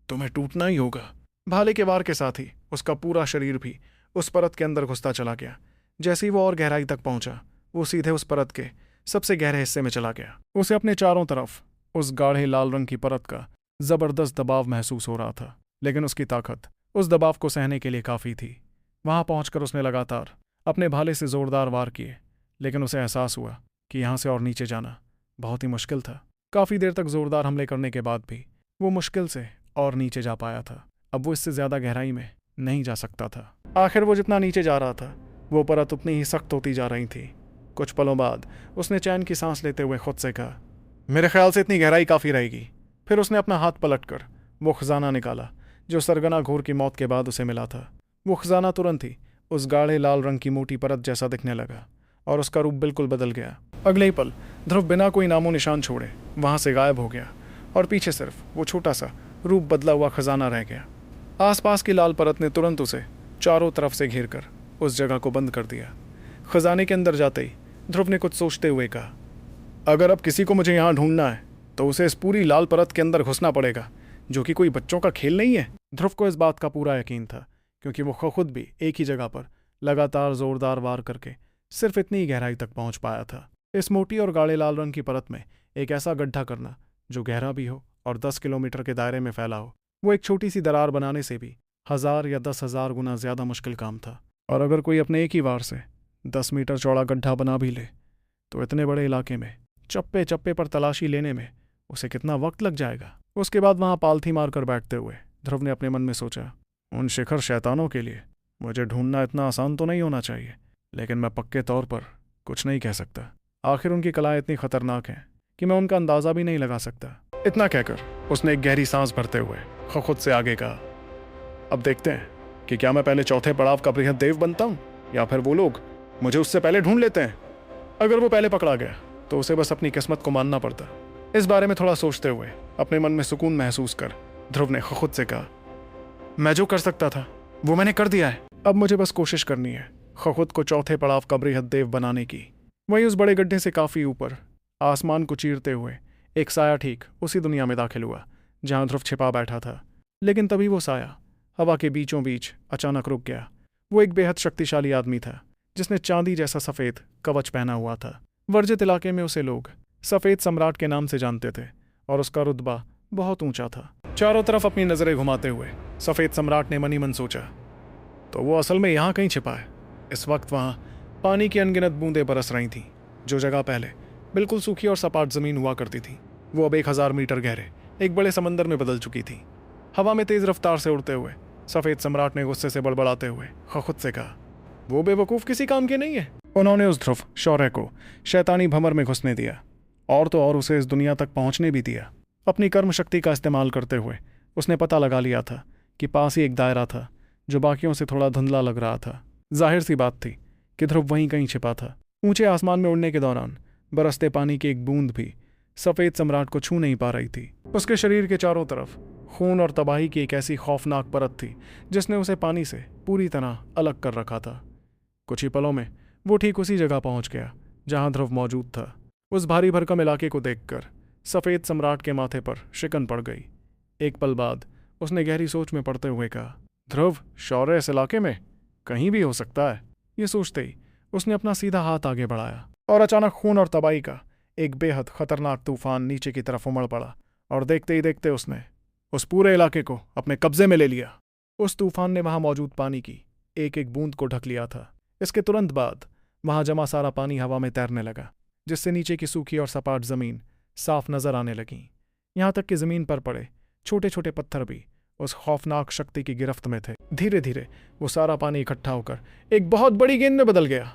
तुम्हें टूटना ही होगा। भाले के वार के साथ ही उसका पूरा शरीर भी उस परत के अंदर घुसता चला गया। जैसे ही वो और गहराई तक पहुंचा, वो सीधे उस परत के सबसे गहरे हिस्से में चला गया। उसे अपने चारों तरफ उस गाढ़े लाल रंग की परत का जबरदस्त दबाव महसूस हो रहा था, लेकिन उसकी ताकत उस दबाव को सहने के लिए काफी थी। वहां पहुंचकर उसने लगातार अपने भाले से जोरदार वार किए, लेकिन उसे एहसास हुआ कि यहां से और नीचे जाना बहुत ही मुश्किल था। काफी देर तक जोरदार हमले करने के बाद भी वो मुश्किल से और नीचे जा पाया था। अब वो इससे ज्यादा गहराई में नहीं जा सकता था। आखिर वो जितना नीचे जा रहा था, वो परत उतनी ही सख्त होती जा रही थी। कुछ पलों बाद उसने चैन की सांस लेते हुए खुद से कहा, मेरे ख्याल से इतनी गहराई काफी रहेगी। फिर उसने अपना हाथ पलटकर वो खजाना निकाला जो सरगना घोर की मौत के बाद उसे मिला था। वो खजाना तुरंत ही उस गाढ़े लाल रंग की मोटी परत जैसा दिखने लगा और उसका रूप बिल्कुल बदल गया। अगले ही पल ध्रुव बिना कोई नामो निशान छोड़े वहां से गायब हो गया और पीछे सिर्फ वो छोटा सा रूप बदला हुआ खजाना रह गया। आसपास की लाल परत ने तुरंत उसे चारों तरफ से घेर कर उस जगह को बंद कर दिया। खजाने के अंदर जाते ही ध्रुव ने कुछ सोचते हुए कहा, अगर अब किसी को मुझे यहाँ ढूंढना है तो उसे इस पूरी लाल परत के अंदर घुसना पड़ेगा, जो कि कोई बच्चों का खेल नहीं है। ध्रुव को इस बात का पूरा यकीन था, क्योंकि वो खुद भी एक ही जगह पर लगातार जोरदार वार करके सिर्फ इतनी ही गहराई तक पहुंच पाया था। इस मोटी और गाढ़े लाल रंग की परत में एक ऐसा गड्ढा करना जो गहरा भी हो और 10 किलोमीटर के दायरे में फैला हो, वो एक छोटी सी दरार बनाने से भी 1000 या 10,000 गुना ज्यादा मुश्किल काम था। और अगर कोई अपने एक ही वार से 10 मीटर चौड़ा गड्ढा बना भी ले तो इतने बड़े इलाके में चप्पे चप्पे पर तलाशी लेने में उसे कितना वक्त लग जाएगा। उसके बाद वहां पालथी मारकर बैठते हुए ध्रुव ने अपने मन में सोचा, उन शिखर शैतानों के लिए मुझे ढूंढना इतना आसान तो नहीं होना चाहिए, लेकिन मैं पक्के तौर पर कुछ नहीं कह सकता। आखिर उनकी कलाएं इतनी खतरनाक हैं कि मैं उनका अंदाजा भी नहीं लगा सकता। इतना कहकर उसने एक गहरी सांस भरते हुए खुद से आगे कहा, अब देखते हैं कि क्या मैं पहले चौथे पड़ाव का बृहद देव बनता हूँ या फिर वो लोग मुझे उससे पहले ढूंढ लेते हैं। अगर वो पहले पकड़ा गया तो उसे बस अपनी किस्मत को मानना पड़ता। इस बारे में थोड़ा सोचते हुए अपने मन में सुकून महसूस कर ध्रुव ने खुद से कहा, मैं जो कर सकता था वो मैंने कर दिया है। अब मुझे बस कोशिश करनी है खुद को चौथे पड़ाव का बृहद देव बनाने की। वहीं उस बड़े गड्ढे से काफी ऊपर आसमान को चीरते हुए एक साया ठीक उसी दुनिया में दाखिल हुआ जहां ध्रुव छिपा बैठा था। लेकिन तभी वो साया हवा के बीचों बीच अचानक रुक गया। वो एक बेहद शक्तिशाली आदमी था जिसने चांदी जैसा सफेद कवच पहना हुआ था। वर्जित इलाके में उसे लोग सफेद सम्राट के नाम से जानते थे और उसका रुतबा बहुत ऊंचा था। चारों तरफ अपनी नजरें घुमाते हुए सफेद सम्राट ने मनी मन सोचा, तो वो असल में यहाँ कहीं छिपा है। इस वक्त वहाँ पानी की अनगिनत बूंदें बरस रही थीं। जो जगह पहले बिल्कुल सूखी और सपाट जमीन हुआ करती थी, वो अब 1000 मीटर गहरे एक बड़े समंदर में बदल चुकी थी। हवा में तेज रफ्तार से उड़ते हुए सफेद सम्राट ने गुस्से से बड़बड़ाते हुए खुद से कहा, वो बेवकूफ किसी काम के नहीं है। उन्होंने उस ध्रुव शौर्य को शैतानी भंवर में घुसने दिया और तो और उसे इस दुनिया तक पहुंचने भी दिया। अपनी कर्म शक्ति का इस्तेमाल करते हुए उसने पता लगा लिया था कि पास ही एक दायरा था जो बाकियों से थोड़ा धुंधला लग रहा था। जाहिर सी बात थी कि ध्रुव वहीं कहीं छिपा था। ऊंचे आसमान में उड़ने के दौरान बरसते पानी की एक बूंद भी सफेद सम्राट को छू नहीं पा रही थी। उसके शरीर के चारों तरफ खून और तबाही की एक ऐसी खौफनाक परत थी जिसने उसे पानी से पूरी तरह अलग कर रखा था। कुछ ही पलों में वो ठीक उसी जगह पहुंच गया जहां ध्रुव मौजूद था। उस भारी भरकम इलाके को देखकर सफेद सम्राट के माथे पर शिकन पड़ गई। एक पल बाद उसने गहरी सोच में पड़ते हुए कहा, ध्रुव, शौर्य इस इलाके में कहीं भी हो सकता है। ये सोचते ही उसने अपना सीधा हाथ आगे बढ़ाया और अचानक खून और तबाही का एक बेहद खतरनाक तूफान नीचे की तरफ उमड़ पड़ा और देखते ही देखते उसने उस पूरे इलाके को अपने कब्जे में ले लिया। उस तूफान ने वहां मौजूद पानी की एक एक बूंद को ढक लिया था। इसके तुरंत बाद वहां जमा सारा पानी हवा में तैरने लगा, जिससे नीचे की सूखी और सपाट जमीन साफ नजर आने लगी। यहां तक कि जमीन पर पड़े छोटे छोटे पत्थर भी उस खौफनाक शक्ति की गिरफ्त में थे। धीरे धीरे वो सारा पानी इकट्ठा होकर एक बहुत बड़ी गेंद में बदल गया।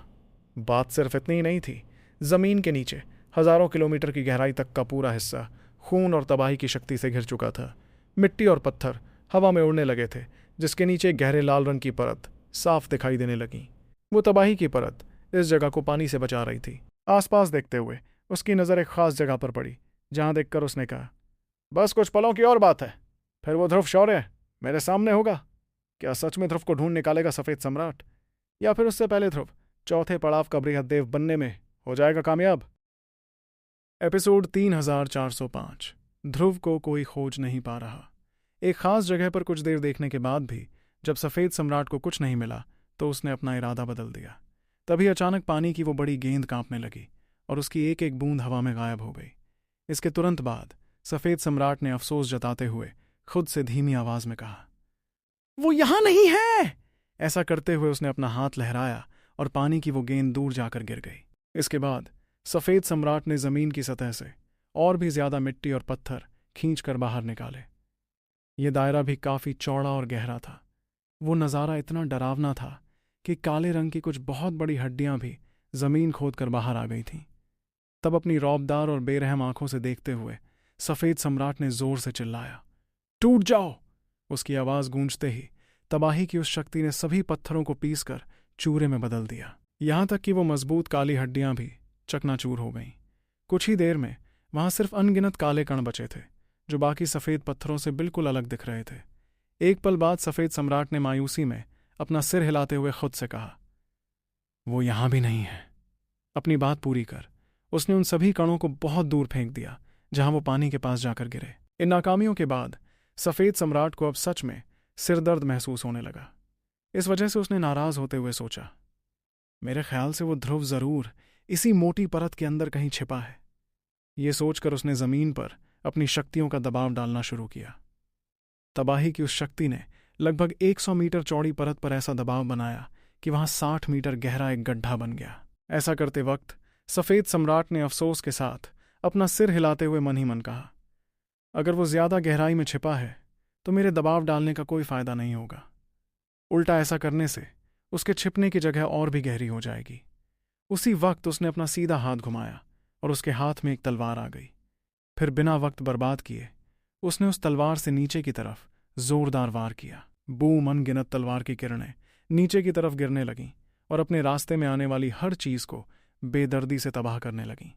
बात सिर्फ इतनी ही नहीं थी, जमीन के नीचे हजारों किलोमीटर की गहराई तक का पूरा हिस्सा खून और तबाही की शक्ति से घिर चुका था। मिट्टी और पत्थर हवा में उड़ने लगे थे, जिसके नीचे गहरे लाल रंग की परत साफ दिखाई देने लगी। वो तबाही की परत इस जगह को पानी से बचा रही थी। आसपास देखते हुए उसकी नज़र एक खास जगह पर पड़ी, जहां देखकर उसने कहा, बस कुछ पलों की और बात है, फिर वो ध्रुव शौर्य मेरे सामने होगा। क्या सच में ध्रुव को ढूंढ निकालेगा सफेद सम्राट, या फिर उससे पहले ध्रुव चौथे पड़ाव का बृहदेव बनने में हो जाएगा कामयाब? एपिसोड 3405। ध्रुव को कोई खोज नहीं पा रहा। एक खास जगह पर कुछ देर देखने के बाद भी जब सफेद सम्राट को कुछ नहीं मिला तो उसने अपना इरादा बदल दिया। तभी अचानक पानी की वो बड़ी गेंद कांपने लगी और उसकी एक एक बूंद हवा में गायब हो गई। इसके तुरंत बाद सफेद सम्राट ने अफसोस जताते हुए खुद से धीमी आवाज में कहा, वो यहां नहीं है। ऐसा करते हुए उसने अपना हाथ लहराया और पानी की वो गेंद दूर जाकर गिर गई। इसके बाद सफेद सम्राट ने जमीन की सतह से और भी ज्यादा मिट्टी और पत्थर खींचकर बाहर निकाले। ये दायरा भी काफी चौड़ा और गहरा था। वो नज़ारा इतना डरावना था कि काले रंग की कुछ बहुत बड़ी हड्डियां भी जमीन खोदकर बाहर आ गई थीं। तब अपनी रौबदार और बेरहम आंखों से देखते हुए सफेद सम्राट ने जोर से चिल्लाया, टूट जाओ। उसकी आवाज गूंजते ही तबाही की उस शक्ति ने सभी पत्थरों को पीसकर चूरे में बदल दिया। यहां तक कि वो मजबूत काली हड्डियां भी चकनाचूर हो गईं। कुछ ही देर में वहां सिर्फ अनगिनत काले कण बचे थे, जो बाकी सफेद पत्थरों से बिल्कुल अलग दिख रहे थे। एक पल बाद सफेद सम्राट ने मायूसी में अपना सिर हिलाते हुए खुद से कहा, वो यहां भी नहीं है। अपनी बात पूरी कर उसने उन सभी कणों को बहुत दूर फेंक दिया, जहां वो पानी के पास जाकर गिरे। इन नाकामियों के बाद सफेद सम्राट को अब सच में सिरदर्द महसूस होने लगा। इस वजह से उसने नाराज होते हुए सोचा, मेरे ख्याल से वो ध्रुव जरूर इसी मोटी परत के अंदर कहीं छिपा है। ये सोचकर उसने जमीन पर अपनी शक्तियों का दबाव डालना शुरू किया। तबाही की उस शक्ति ने लगभग 100 मीटर चौड़ी परत पर ऐसा दबाव बनाया कि वहां 60 मीटर गहरा एक गड्ढा बन गया। ऐसा करते वक्त सफेद सम्राट ने अफसोस के साथ अपना सिर हिलाते हुए मन ही मन कहा, अगर वो ज्यादा गहराई में छिपा है तो मेरे दबाव डालने का कोई फायदा नहीं होगा। उल्टा ऐसा करने से उसके छिपने की जगह और भी गहरी हो जाएगी। उसी वक्त उसने अपना सीधा हाथ घुमाया और उसके हाथ में एक तलवार आ गई। फिर बिना वक्त बर्बाद किए उसने उस तलवार से नीचे की तरफ जोरदार वार किया। बूम अनगिनत तलवार की किरणें नीचे की तरफ गिरने लगीं और अपने रास्ते में आने वाली हर चीज को बेदर्दी से तबाह करने लगीं।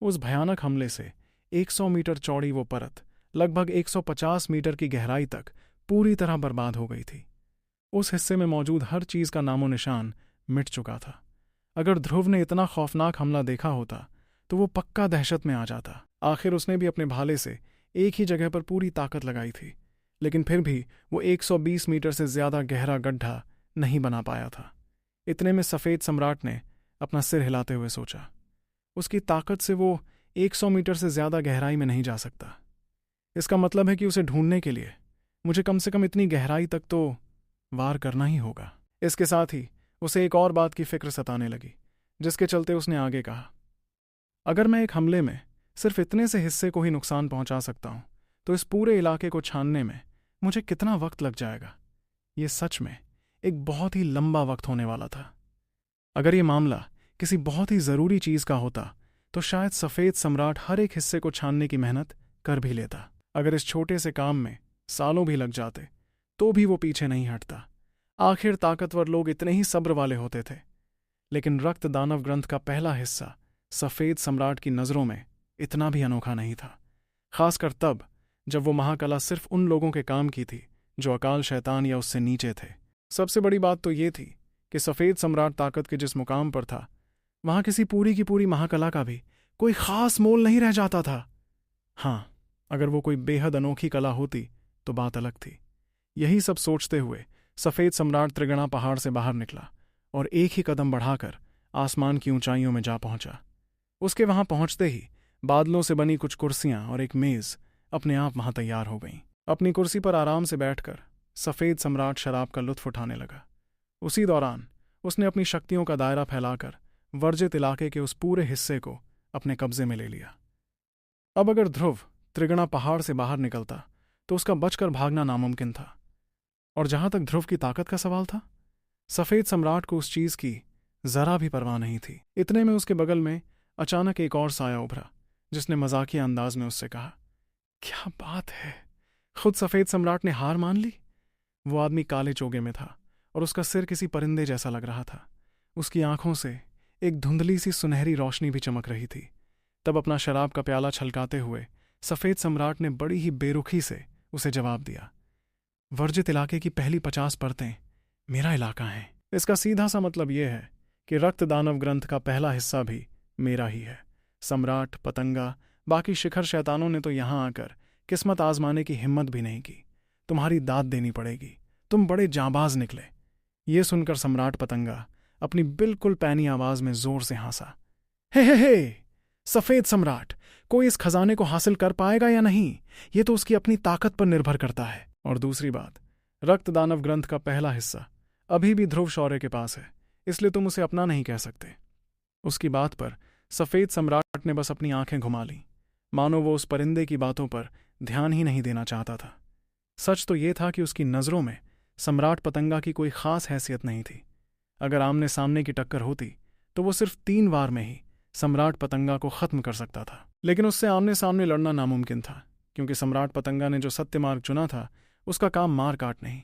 उस भयानक हमले से 100 मीटर चौड़ी वो परत लगभग 150 मीटर की गहराई तक पूरी तरह बर्बाद हो गई थी। उस हिस्से में मौजूद हर चीज का नामो निशान मिट चुका था। अगर ध्रुव ने इतना खौफनाक हमला देखा होता तो वो पक्का दहशत में आ जाता। आखिर उसने भी अपने भाले से एक ही जगह पर पूरी ताकत लगाई थी, लेकिन फिर भी वो 120 मीटर से ज्यादा गहरा गड्ढा नहीं बना पाया था। इतने में सफेद सम्राट ने अपना सिर हिलाते हुए सोचा, उसकी ताकत से वो 100 मीटर से ज्यादा गहराई में नहीं जा सकता। इसका मतलब है कि उसे ढूंढने के लिए मुझे कम से कम इतनी गहराई तक तो वार करना ही होगा। इसके साथ ही उसे एक और बात की फिक्र सताने लगी, जिसके चलते उसने आगे कहा, अगर मैं एक हमले में सिर्फ इतने से हिस्से को ही नुकसान पहुंचा सकता हूं तो इस पूरे इलाके को छानने में मुझे कितना वक्त लग जाएगा। ये सच में एक बहुत ही लंबा वक्त होने वाला था। अगर ये मामला किसी बहुत ही जरूरी चीज का होता तो शायद सफेद सम्राट हर एक हिस्से को छानने की मेहनत कर भी लेता। अगर इस छोटे से काम में सालों भी लग जाते तो भी वो पीछे नहीं हटता। आखिर ताकतवर लोग इतने ही सब्र वाले होते थे। लेकिन रक्त दानव ग्रंथ का पहला हिस्सा सफ़ेद सम्राट की नज़रों में इतना भी अनोखा नहीं था, खासकर तब जब वो महाकला सिर्फ उन लोगों के काम की थी जो अकाल शैतान या उससे नीचे थे। सबसे बड़ी बात तो ये थी कि सफ़ेद सम्राट ताकत के जिस मुकाम पर था, वहाँ किसी पूरी की पूरी महाकला का भी कोई खास मोल नहीं रह जाता था। हाँ, अगर वो कोई बेहद अनोखी कला होती तो बात अलग थी। यही सब सोचते हुए सफ़ेद सम्राट त्रिगणा पहाड़ से बाहर निकला और एक ही कदम बढ़ाकर आसमान की ऊंचाइयों में जा पहुंचा। उसके वहां पहुंचते ही बादलों से बनी कुछ कुर्सियां और एक मेज़ अपने आप वहां तैयार हो गईं। अपनी कुर्सी पर आराम से बैठकर सफ़ेद सम्राट शराब का लुत्फ उठाने लगा। उसी दौरान उसने अपनी शक्तियों का दायरा फैलाकर वर्जित इलाके के उस पूरे हिस्से को अपने कब्जे में ले लिया। अब अगर ध्रुव त्रिगणा पहाड़ से बाहर निकलता तो उसका बचकर भागना नामुमकिन था। और जहां तक ध्रुव की ताकत का सवाल था, सफ़ेद सम्राट को उस चीज़ की जरा भी परवाह नहीं थी। इतने में उसके बगल में अचानक एक और साया उभरा, जिसने मजाकिया अंदाज में उससे कहा, क्या बात है, खुद सफ़ेद सम्राट ने हार मान ली। वो आदमी काले चोगे में था और उसका सिर किसी परिंदे जैसा लग रहा था। उसकी आंखों से एक धुंधली सी सुनहरी रोशनी भी चमक रही थी। तब अपना शराब का प्याला छलकाते हुए सफ़ेद सम्राट ने बड़ी ही बेरुखी से उसे जवाब दिया, वर्जित इलाके की पहली 50 परतें मेरा इलाका है। इसका सीधा सा मतलब यह है कि रक्त दानव ग्रंथ का पहला हिस्सा भी मेरा ही है। सम्राट, पतंगा, बाकी शिखर शैतानों ने तो यहां आकर किस्मत आजमाने की हिम्मत भी नहीं की। तुम्हारी दाद देनी पड़ेगी, तुम बड़े जांबाज निकले। ये सुनकर सम्राट पतंगा अपनी बिल्कुल पैनी आवाज में जोर से हंसा। हे, सफ़ेद सम्राट कोई इस खजाने को हासिल कर पाएगा या नहीं, ये तो उसकी अपनी ताकत पर निर्भर करता है। और दूसरी बात, रक्त दानव ग्रंथ का पहला हिस्सा अभी भी ध्रुव शौर्य के पास है, इसलिए तुम उसे अपना नहीं कह सकते। उसकी बात पर सफ़ेद सम्राट ने बस अपनी आंखें घुमा लीं, मानो वो उस परिंदे की बातों पर ध्यान ही नहीं देना चाहता था। सच तो ये था कि उसकी नज़रों में सम्राट पतंगा की कोई खास हैसियत नहीं थी। अगर आमने सामने की टक्कर होती तो वो सिर्फ 3 वार में ही सम्राट पतंगा को खत्म कर सकता था। लेकिन उससे आमने सामने लड़ना नामुमकिन था, क्योंकि सम्राट पतंगा ने जो सत्य मार्ग चुना था उसका काम मार काट नहीं,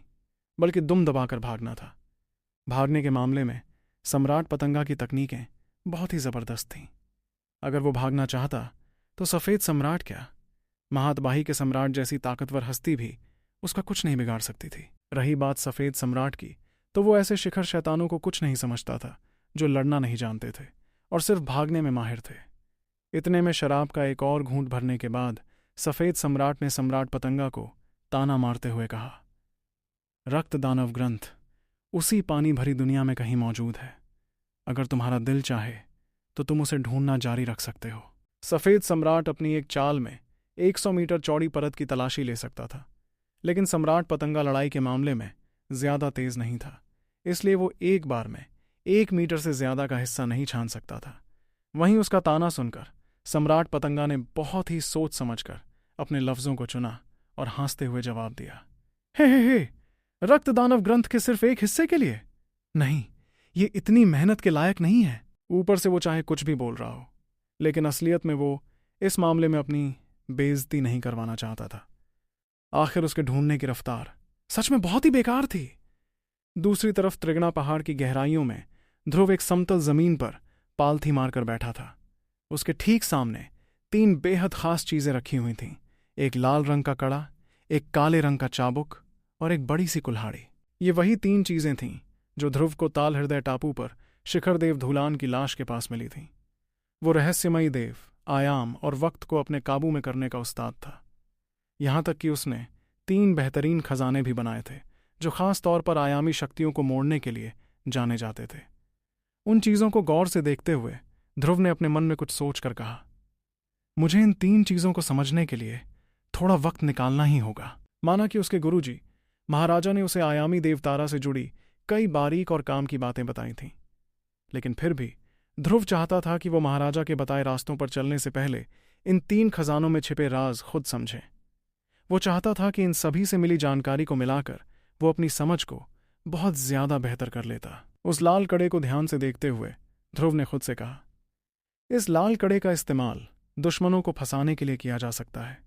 बल्कि दुम दबाकर भागना था। भागने के मामले में सम्राट पतंगा की तकनीकें बहुत ही ज़बरदस्त थीं। अगर वो भागना चाहता तो सफ़ेद सम्राट क्या, महातबाही के सम्राट जैसी ताकतवर हस्ती भी उसका कुछ नहीं बिगाड़ सकती थी। रही बात सफ़ेद सम्राट की, तो वो ऐसे शिखर शैतानों को कुछ नहीं समझता था जो लड़ना नहीं जानते थे और सिर्फ भागने में माहिर थे। इतने में शराब का एक और घूंट भरने के बाद सफ़ेद सम्राट ने सम्राट पतंगा को ताना मारते हुए कहा, रक्त दानव ग्रंथ उसी पानी भरी दुनिया में कहीं मौजूद है। अगर तुम्हारा दिल चाहे तो तुम उसे ढूंढना जारी रख सकते हो। सफ़ेद सम्राट अपनी एक चाल में 100 मीटर चौड़ी परत की तलाशी ले सकता था, लेकिन सम्राट पतंगा लड़ाई के मामले में ज्यादा तेज नहीं था, इसलिए वो एक बार में 1 मीटर से ज्यादा का हिस्सा नहीं छान सकता था। वहीं उसका ताना सुनकर सम्राट पतंगा ने बहुत ही सोच समझकर अपने लफ्जों को चुना और हंसते हुए जवाब दिया, हे, रक्त दानव ग्रंथ के सिर्फ एक हिस्से के लिए? नहीं, ये इतनी मेहनत के लायक नहीं है। ऊपर से वो चाहे कुछ भी बोल रहा हो, लेकिन असलियत में वो इस मामले में अपनी बेइज्जती नहीं करवाना चाहता था। आखिर उसके ढूंढने की रफ्तार सच में बहुत ही बेकार थी। दूसरी तरफ त्रिगणा पहाड़ की गहराइयों में ध्रुव एक समतल जमीन पर पालथी मारकर बैठा था। उसके ठीक सामने 3 बेहद खास चीजें रखी हुई थीं, एक लाल रंग का कड़ा, एक काले रंग का चाबुक और एक बड़ी सी कुल्हाड़ी। ये वही 3 चीजें थीं जो ध्रुव को ताल हृदय टापू पर शिखर देव धूलान की लाश के पास मिली थीं। वो रहस्यमयी देव आयाम और वक्त को अपने काबू में करने का उस्ताद था। यहां तक कि उसने 3 बेहतरीन खजाने भी बनाए थे जो खास तौर पर आयामी शक्तियों को मोड़ने के लिए जाने जाते थे। उन चीजों को गौर से देखते हुए ध्रुव ने अपने मन में कुछ सोचकर कहा, मुझे इन 3 चीजों को समझने के लिए थोड़ा वक्त निकालना ही होगा। माना कि उसके गुरुजी महाराजा ने उसे आयामी देवतारा से जुड़ी कई बारीक और काम की बातें बताई थीं, लेकिन फिर भी ध्रुव चाहता था कि वो महाराजा के बताए रास्तों पर चलने से पहले इन 3 खजानों में छिपे राज खुद समझे। वो चाहता था कि इन सभी से मिली जानकारी को मिलाकर वो अपनी समझ को बहुत ज्यादा बेहतर कर लेता। उस लाल कड़े को ध्यान से देखते हुए ध्रुव ने खुद से कहा, इस लाल कड़े का इस्तेमाल दुश्मनों को फंसाने के लिए किया जा सकता है।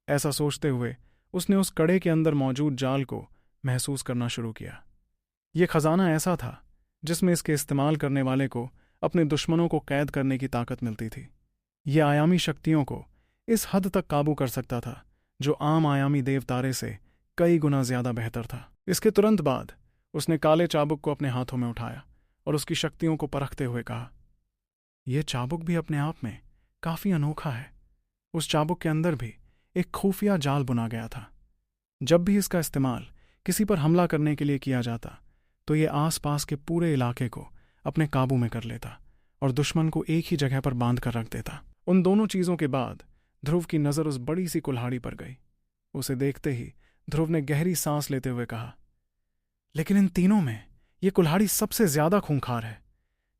ऐसा सोचते हुए उसने उस कड़े के अंदर मौजूद जाल को महसूस करना शुरू किया। ये खजाना ऐसा था जिसमें इसके इस्तेमाल करने वाले को अपने दुश्मनों को कैद करने की ताकत मिलती थी। ये आयामी शक्तियों को इस हद तक काबू कर सकता था जो आम आयामी देवतारे से कई गुना ज्यादा बेहतर था। इसके तुरंत बाद उसने काले चाबुक को अपने हाथों में उठाया और उसकी शक्तियों को परखते हुए कहा, यह चाबुक भी अपने आप में काफी अनोखा है। उस चाबुक के अंदर भी एक खुफिया जाल बुना गया था। जब भी इसका इस्तेमाल किसी पर हमला करने के लिए किया जाता तो ये आसपास के पूरे इलाके को अपने काबू में कर लेता और दुश्मन को एक ही जगह पर बांध कर रख देता। उन दोनों चीजों के बाद ध्रुव की नजर उस बड़ी सी कुल्हाड़ी पर गई। उसे देखते ही ध्रुव ने गहरी सांस लेते हुए कहा, लेकिन इन तीनों में यह कुल्हाड़ी सबसे ज्यादा खूंखार है।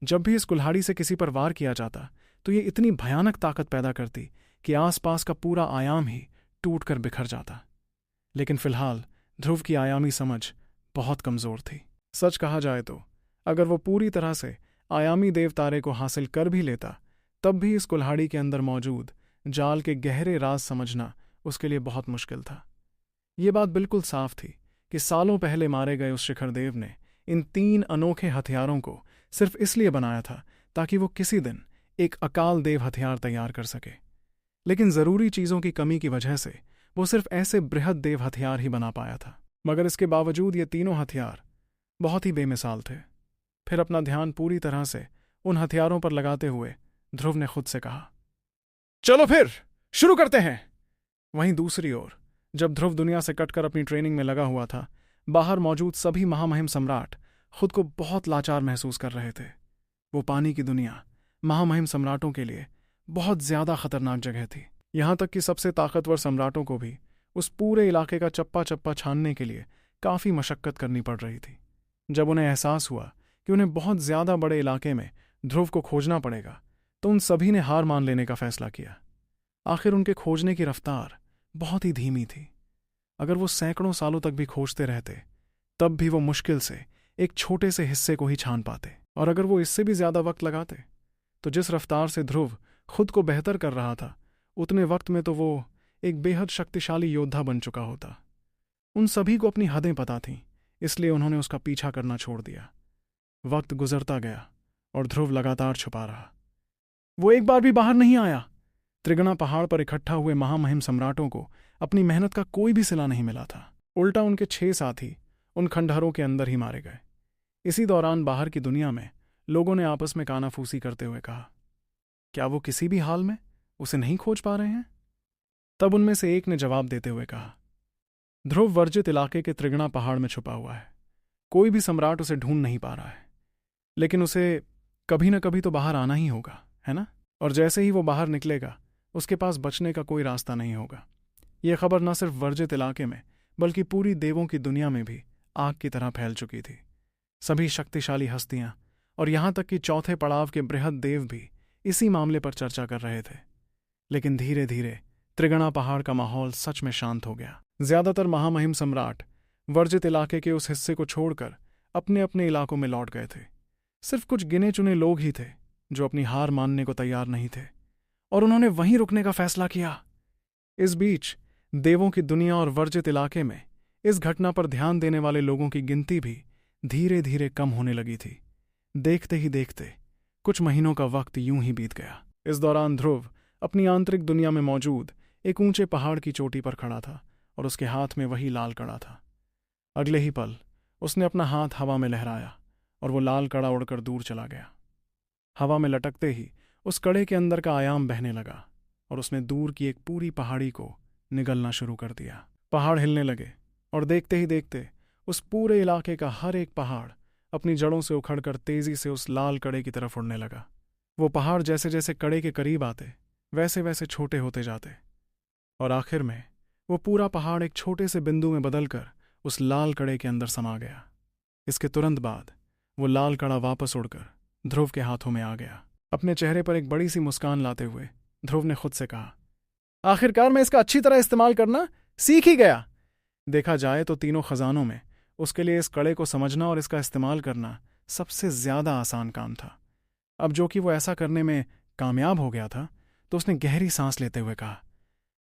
जब भी इस कुल्हाड़ी से किसी पर वार किया जाता तो ये इतनी भयानक ताकत पैदा करती कि आसपास का पूरा आयाम ही टूटकर बिखर जाता। लेकिन फिलहाल ध्रुव की आयामी समझ बहुत कमजोर थी। सच कहा जाए तो अगर वो पूरी तरह से आयामी देवतारे को हासिल कर भी लेता तब भी इस कुल्हाड़ी के अंदर मौजूद जाल के गहरे राज समझना उसके लिए बहुत मुश्किल था। ये बात बिल्कुल साफ थी कि सालों पहले मारे गए उस शिखर देव ने इन 3 अनोखे हथियारों को सिर्फ इसलिए बनाया था ताकि वो किसी दिन एक अकाल देव हथियार तैयार कर सके। लेकिन जरूरी चीजों की कमी की वजह से वो सिर्फ ऐसे बृहद देव हथियार ही बना पाया था। मगर इसके बावजूद ये तीनों हथियार बहुत ही बेमिसाल थे। फिर अपना ध्यान पूरी तरह से उन हथियारों पर लगाते हुए ध्रुव ने खुद से कहा, चलो फिर शुरू करते हैं। वहीं दूसरी ओर जब ध्रुव दुनिया से कटकर अपनी ट्रेनिंग में लगा हुआ था, बाहर मौजूद सभी महामहिम सम्राट खुद को बहुत लाचार महसूस कर रहे थे। वो पानी की दुनिया महामहिम सम्राटों के लिए बहुत ज्यादा खतरनाक जगह थी। यहां तक कि सबसे ताकतवर सम्राटों को भी उस पूरे इलाके का चप्पा चप्पा छानने के लिए काफी मशक्कत करनी पड़ रही थी। जब उन्हें एहसास हुआ कि उन्हें बहुत ज्यादा बड़े इलाके में ध्रुव को खोजना पड़ेगा तो उन सभी ने हार मान लेने का फैसला किया। आखिर उनके खोजने की रफ्तार बहुत ही धीमी थी। अगर वो सैकड़ों सालों तक भी खोजते रहते तब भी वो मुश्किल से एक छोटे से हिस्से को ही छान पाते, और अगर वो इससे भी ज्यादा वक्त लगाते तो जिस रफ्तार से ध्रुव खुद को बेहतर कर रहा था उतने वक्त में तो वो एक बेहद शक्तिशाली योद्धा बन चुका होता। उन सभी को अपनी हदें पता थीं, इसलिए उन्होंने उसका पीछा करना छोड़ दिया। वक्त गुजरता गया और ध्रुव लगातार छुपा रहा। वो एक बार भी बाहर नहीं आया। त्रिगणा पहाड़ पर इकट्ठा हुए महामहिम सम्राटों को अपनी मेहनत का कोई भी सिला नहीं मिला था। उल्टा उनके 6 साथी उन खंडहरों के अंदर ही मारे गए। इसी दौरान बाहर की दुनिया में लोगों ने आपस में कानाफूसी करते हुए कहा, क्या वो किसी भी हाल में उसे नहीं खोज पा रहे हैं? तब उनमें से एक ने जवाब देते हुए कहा, ध्रुव वर्जित इलाके के त्रिगणा पहाड़ में छुपा हुआ है। कोई भी सम्राट उसे ढूंढ नहीं पा रहा है, लेकिन उसे कभी न कभी तो बाहर आना ही होगा, है ना? और जैसे ही वो बाहर निकलेगा उसके पास बचने का कोई रास्ता नहीं होगा। यह खबर न सिर्फ वर्जित इलाके में बल्कि पूरी देवों की दुनिया में भी आग की तरह फैल चुकी थी। सभी शक्तिशाली हस्तियां और यहां तक कि चौथे पड़ाव के बृहद देव भी इसी मामले पर चर्चा कर रहे थे। लेकिन धीरे धीरे त्रिगणा पहाड़ का माहौल सच में शांत हो गया। ज्यादातर महामहिम सम्राट वर्जित इलाके के उस हिस्से को छोड़कर अपने अपने इलाकों में लौट गए थे। सिर्फ कुछ गिने चुने लोग ही थे जो अपनी हार मानने को तैयार नहीं थे, और उन्होंने वहीं रुकने का फैसला किया। इस बीच देवों की दुनिया और वर्जित इलाके में इस घटना पर ध्यान देने वाले लोगों की गिनती भी धीरे धीरे कम होने लगी थी। देखते ही देखते कुछ महीनों का वक्त यूं ही बीत गया। इस दौरान ध्रुव अपनी आंतरिक दुनिया में मौजूद एक ऊंचे पहाड़ की चोटी पर खड़ा था और उसके हाथ में वही लाल कड़ा था। अगले ही पल उसने अपना हाथ हवा में लहराया और वो लाल कड़ा उड़कर दूर चला गया। हवा में लटकते ही उस कड़े के अंदर का आयाम बहने लगा और उसने दूर की एक पूरी पहाड़ी को निगलना शुरू कर दिया। पहाड़ हिलने लगे और देखते ही देखते उस पूरे इलाके का हर एक पहाड़ अपनी जड़ों से उखड़कर तेजी से उस लाल कड़े की तरफ उड़ने लगा। वो पहाड़ जैसे जैसे कड़े के करीब आते वैसे वैसे छोटे होते जाते और आखिर में वो पूरा पहाड़ एक छोटे से बिंदु में बदलकर उस लाल कड़े के अंदर समा गया। इसके तुरंत बाद वो लाल कड़ा वापस उड़कर ध्रुव के हाथों में आ गया। अपने चेहरे पर एक बड़ी सी मुस्कान लाते हुए ध्रुव ने खुद से कहा, आखिरकार मैं इसका अच्छी तरह इस्तेमाल करना सीख ही गया। देखा जाए तो तीनों खजानों में उसके लिए इस कड़े को समझना और इसका इस्तेमाल करना सबसे ज्यादा आसान काम था। अब जो कि वो ऐसा करने में कामयाब हो गया था तो उसने गहरी सांस लेते हुए कहा,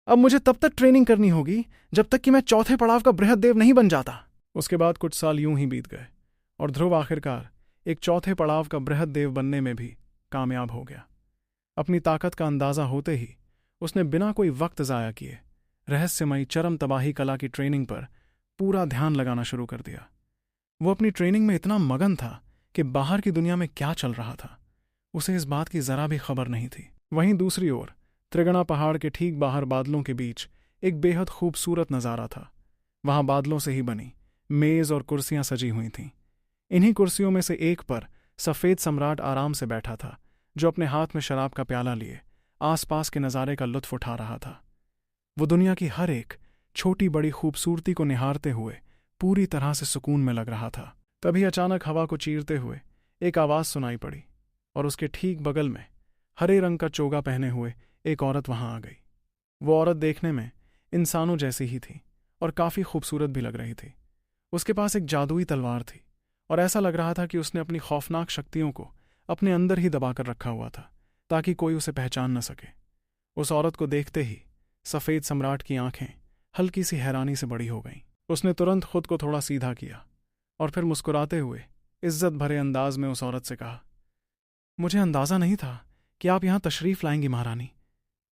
अब मुझे तब तक ट्रेनिंग करनी होगी जब तक कि मैं चौथे पड़ाव का बृहद देव नहीं बन जाता। उसके बाद कुछ साल यूं ही बीत गए और ध्रुव आखिरकार एक चौथे पड़ाव का बृहद देव बनने में भी कामयाब हो गया। अपनी ताकत का अंदाजा होते ही उसने बिना कोई वक्त ज़ाया किए रहस्यमयी चरम तबाही कला की ट्रेनिंग पर पूरा ध्यान लगाना शुरू कर दिया। वो अपनी ट्रेनिंग में इतना मगन था कि बाहर की दुनिया में क्या चल रहा था उसे इस बात की जरा भी खबर नहीं थी। वहीं दूसरी ओर त्रिगणा पहाड़ के ठीक बाहर बादलों के बीच एक बेहद खूबसूरत नज़ारा था। वहां बादलों से ही बनी मेज और कुर्सियां सजी हुई थीं। इन्हीं कुर्सियों में से एक पर सफ़ेद सम्राट आराम से बैठा था, जो अपने हाथ में शराब का प्याला लिए आसपास के नज़ारे का लुत्फ उठा रहा था। वो दुनिया की हर एक छोटी बड़ी खूबसूरती को निहारते हुए पूरी तरह से सुकून में लग रहा था। तभी अचानक हवा को चीरते हुए एक आवाज़ सुनाई पड़ी और उसके ठीक बगल में हरे रंग का चोगा पहने हुए एक औरत वहां आ गई। वो औरत देखने में इंसानों जैसी ही थी और काफ़ी खूबसूरत भी लग रही थी। उसके पास एक जादुई तलवार थी और ऐसा लग रहा था कि उसने अपनी खौफनाक शक्तियों को अपने अंदर ही दबाकर रखा हुआ था ताकि कोई उसे पहचान न सके। उस औरत को देखते ही सफ़ेद सम्राट की आंखें हल्की सी हैरानी से बड़ी हो गईं। उसने तुरंत खुद को थोड़ा सीधा किया और फिर मुस्कुराते हुए इज्जत भरे अंदाज में उस औरत से कहा, मुझे अंदाज़ा नहीं था कि आप यहाँ तशरीफ़ लाएंगी महारानी।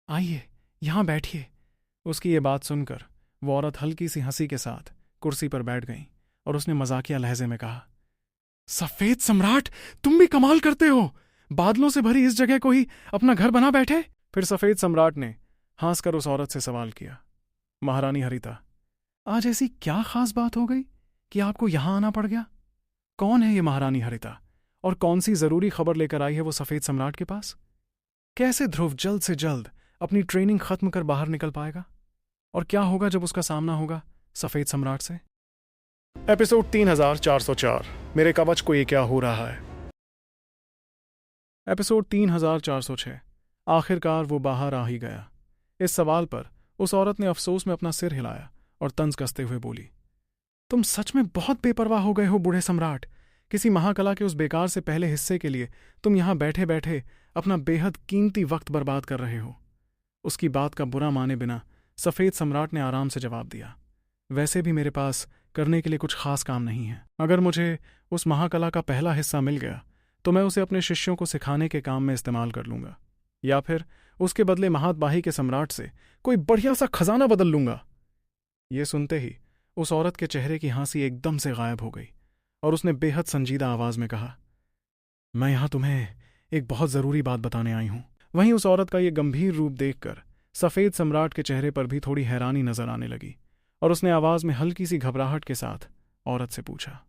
आइए यहाँ बैठिए। उसकी ये बात सुनकर वो औरत हल्की सी हंसी के साथ कुर्सी पर बैठ गई और उसने मजाकिया लहजे में कहा, सफ़ेद सम्राट, तुम भी कमाल करते हो। बादलों से भरी इस जगह को ही अपना घर बना बैठे। फिर सफ़ेद सम्राट ने हंसकर उस औरत से सवाल किया, महारानी हरिता, आज ऐसी क्या खास बात हो गई कि आपको यहां आना पड़ गया? कौन है ये महारानी हरिता और कौन सी जरूरी खबर लेकर आई है वो सफ़ेद सम्राट के पास? कैसे ध्रुव जल्द से जल्द अपनी ट्रेनिंग खत्म कर बाहर निकल पाएगा और क्या होगा जब उसका सामना होगा सफ़ेद सम्राट से? एपिसोड 3404, मेरे कवच को ये क्या हो रहा है। एपिसोड 3406, आखिरकार वो बाहर आ ही गया। इस सवाल पर उस औरत ने अफसोस में अपना सिर हिलाया और तंज कसते हुए बोली, तुम सच में बहुत बेपरवाह हो गए हो बूढ़े सम्राट। किसी महाकला के उस बेकार से पहले हिस्से के लिए तुम यहां बैठे बैठे अपना बेहद कीमती वक्त बर्बाद कर रहे हो। उसकी बात का बुरा माने बिना सफ़ेद सम्राट ने आराम से जवाब दिया, वैसे भी मेरे पास करने के लिए कुछ खास काम नहीं है। अगर मुझे उस महाकला का पहला हिस्सा मिल गया तो मैं उसे अपने शिष्यों को सिखाने के काम में इस्तेमाल कर लूंगा, या फिर उसके बदले महातबाही के सम्राट से कोई बढ़िया सा खजाना बदल लूंगा। ये सुनते ही उस औरत के चेहरे की हंसी एकदम से गायब हो गई और उसने बेहद संजीदा आवाज में कहा, मैं यहां तुम्हें एक बहुत जरूरी बात बताने आई हूं। वहीं उस औरत का ये गंभीर रूप देखकर सफ़ेद सम्राट के चेहरे पर भी थोड़ी हैरानी नजर आने लगी और उसने आवाज में हल्की सी घबराहट के साथ औरत से पूछा,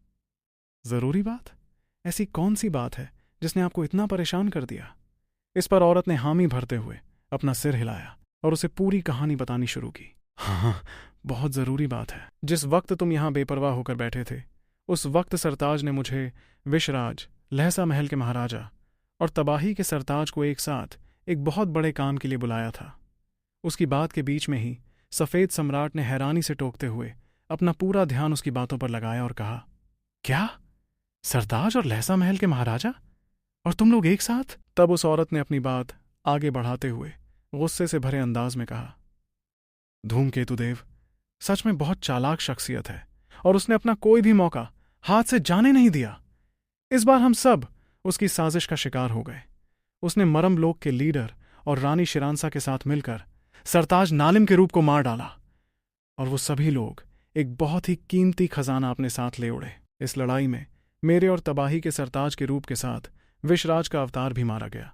जरूरी बात? ऐसी कौन सी बात है जिसने आपको इतना परेशान कर दिया? इस पर औरत ने हामी भरते हुए अपना सिर हिलाया और उसे पूरी कहानी बतानी शुरू की। हाँ, बहुत जरूरी बात है। जिस वक्त तुम यहां बेपरवाह होकर बैठे थे उस वक्त सरताज ने मुझे विषराज, लहसा महल के महाराजा और तबाही के सरताज को एक साथ एक बहुत बड़े काम के लिए बुलाया था। उसकी बात के बीच में ही सफ़ेद सम्राट ने हैरानी से टोकते हुए अपना पूरा ध्यान उसकी बातों पर लगाया और कहा, क्या? सरताज और लहसा महल के महाराजा और तुम लोग एक साथ? तब उस औरत ने अपनी बात आगे बढ़ाते हुए गुस्से से भरे अंदाज में कहा, धूमकेतु देव सच में बहुत चालाक शख्सियत है और उसने अपना कोई भी मौका हाथ से जाने नहीं दिया। इस बार हम सब उसकी साजिश का शिकार हो गए। उसने मरम लोक के लीडर और रानी शिरांसा के साथ मिलकर सरताज नालिम के रूप को मार डाला और वो सभी लोग एक बहुत ही कीमती खजाना अपने साथ ले उड़े। इस लड़ाई में मेरे और तबाही के सरताज के रूप के साथ विषराज का अवतार भी मारा गया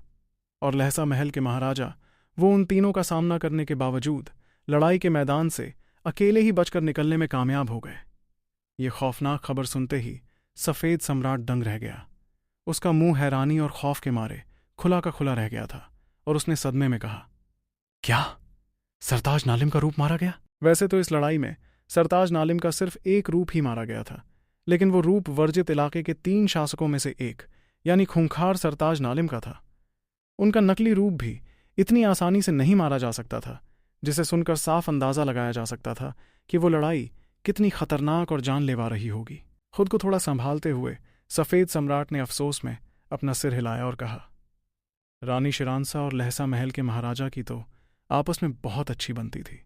और लहसा महल के महाराजा वो उन तीनों का सामना करने के बावजूद लड़ाई के मैदान से अकेले ही बचकर निकलने में कामयाब हो गए। ये खौफनाक खबर सुनते ही सफ़ेद सम्राट दंग रह गया। उसका मुंह हैरानी और खौफ के मारे खुला का खुला रह गया था और उसने सदमे में कहा, क्या? सरताज नालिम का रूप मारा गया? वैसे तो इस लड़ाई में सरताज नालिम का सिर्फ एक रूप ही मारा गया था, लेकिन वो रूप वर्जित इलाके के 3 शासकों में से एक यानी खूंखार सरताज नालिम का था। उनका नकली रूप भी इतनी आसानी से नहीं मारा जा सकता था, जिसे सुनकर साफ अंदाजा लगाया जा सकता था कि वो लड़ाई कितनी खतरनाक और जानलेवा रही होगी। खुद को थोड़ा संभालते हुए सफ़ेद सम्राट ने अफसोस में अपना सिर हिलाया और कहा, रानी शिरांसा और लहसा महल के महाराजा की तो आपस में बहुत अच्छी बनती थी।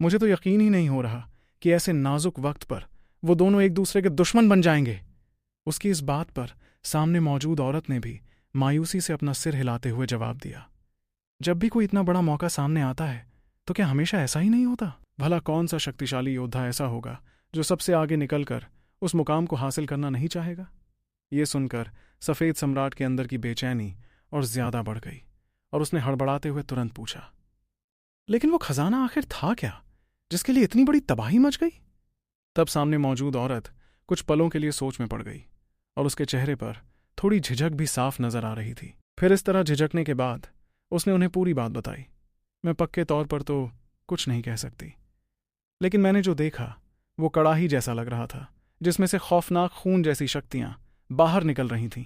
मुझे तो यकीन ही नहीं हो रहा कि ऐसे नाजुक वक्त पर वो दोनों एक दूसरे के दुश्मन बन जाएंगे। उसकी इस बात पर सामने मौजूद औरत ने भी मायूसी से अपना सिर हिलाते हुए जवाब दिया। जब भी कोई इतना बड़ा मौका सामने आता है तो क्या हमेशा ऐसा ही नहीं होता? भला कौन सा शक्तिशाली योद्धा ऐसा होगा जो सबसे आगे निकलकर उस मुकाम को हासिल करना नहीं चाहेगा? ये सुनकर सफ़ेद सम्राट के अंदर की बेचैनी और ज्यादा बढ़ गई और उसने हड़बड़ाते हुए तुरंत पूछा, लेकिन वो खजाना आखिर था क्या जिसके लिए इतनी बड़ी तबाही मच गई? तब सामने मौजूद औरत कुछ पलों के लिए सोच में पड़ गई और उसके चेहरे पर थोड़ी झिझक भी साफ नजर आ रही थी। फिर इस तरह झिझकने के बाद उसने उन्हें पूरी बात बताई। मैं पक्के तौर पर तो कुछ नहीं कह सकती, लेकिन मैंने जो देखा वो कड़ाही जैसा लग रहा था जिसमें से खौफनाक खून जैसी शक्तियां बाहर निकल रही थीं।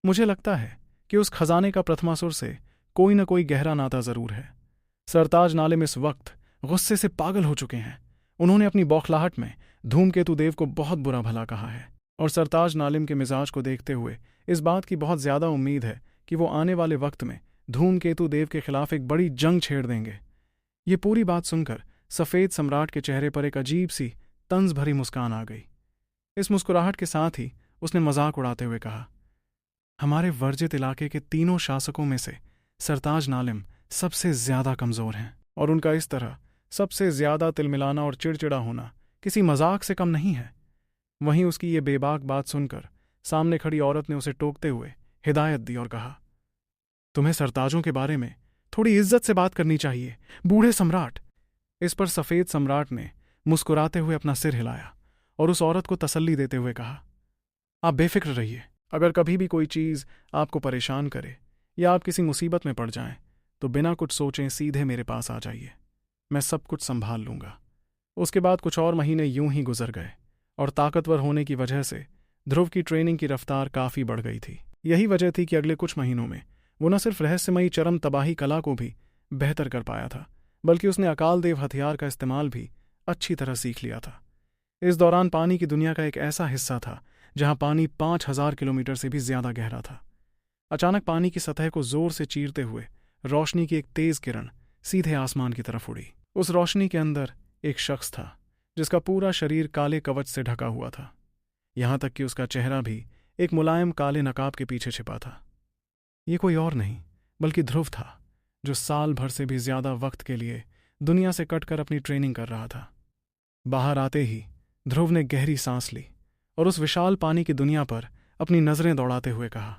मुझे लगता है कि उस खजाने का प्रथमासुर से कोई न कोई गहरा नाता जरूर है। सरताज नालिम इस वक्त गुस्से से पागल हो चुके हैं। उन्होंने अपनी बौखलाहट में धूमकेतु देव को बहुत बुरा भला कहा है और सरताज नालिम के मिजाज को देखते हुए इस बात की बहुत ज्यादा उम्मीद है कि वो आने वाले वक्त में धूमकेतु देव के खिलाफ एक बड़ी जंग छेड़ देंगे। ये पूरी बात सुनकर सफ़ेद सम्राट के चेहरे पर एक अजीब सी तंज भरी मुस्कान आ गई। इस मुस्कुराहट के साथ ही उसने मजाक उड़ाते हुए कहा, हमारे वर्जित इलाके के तीनों शासकों में से सरताज नालिम सबसे ज्यादा कमजोर हैं और उनका इस तरह सबसे ज्यादा तिलमिलाना और चिड़चिड़ा होना किसी मजाक से कम नहीं है। वहीं उसकी ये बेबाक बात सुनकर सामने खड़ी औरत ने उसे टोकते हुए हिदायत दी और कहा, तुम्हें सरताजों के बारे में थोड़ी इज्जत से बात करनी चाहिए, बूढ़े सम्राट। इस पर सफ़ेद सम्राट ने मुस्कुराते हुए अपना सिर हिलाया और उस औरत को तसल्ली देते हुए कहा, आप बेफिक्र रहिए। अगर कभी भी कोई चीज़ आपको परेशान करे या आप किसी मुसीबत में पड़ जाएं तो बिना कुछ सोचें सीधे मेरे पास आ जाइए, मैं सब कुछ संभाल लूंगा। उसके बाद कुछ और महीने यूं ही गुजर गए और ताकतवर होने की वजह से ध्रुव की ट्रेनिंग की रफ्तार काफ़ी बढ़ गई थी। यही वजह थी कि अगले कुछ महीनों में वो न सिर्फ रहस्यमयी चरम तबाही कला को भी बेहतर कर पाया था, बल्कि उसने अकाल देव हथियार का इस्तेमाल भी अच्छी तरह सीख लिया था। इस दौरान पानी की दुनिया का एक ऐसा हिस्सा था जहां पानी 5000 किलोमीटर से भी ज्यादा गहरा था। अचानक पानी की सतह को जोर से चीरते हुए रोशनी की एक तेज किरण सीधे आसमान की तरफ उड़ी। उस रोशनी के अंदर एक शख्स था जिसका पूरा शरीर काले कवच से ढका हुआ था, यहां तक कि उसका चेहरा भी एक मुलायम काले नकाब के पीछे छिपा था। ये कोई और नहीं बल्कि ध्रुव था, जो साल भर से भी ज्यादा वक्त के लिए दुनिया से कटकर अपनी ट्रेनिंग कर रहा था। बाहर आते ही ध्रुव ने गहरी सांस ली और उस विशाल पानी की दुनिया पर अपनी नजरें दौड़ाते हुए कहा,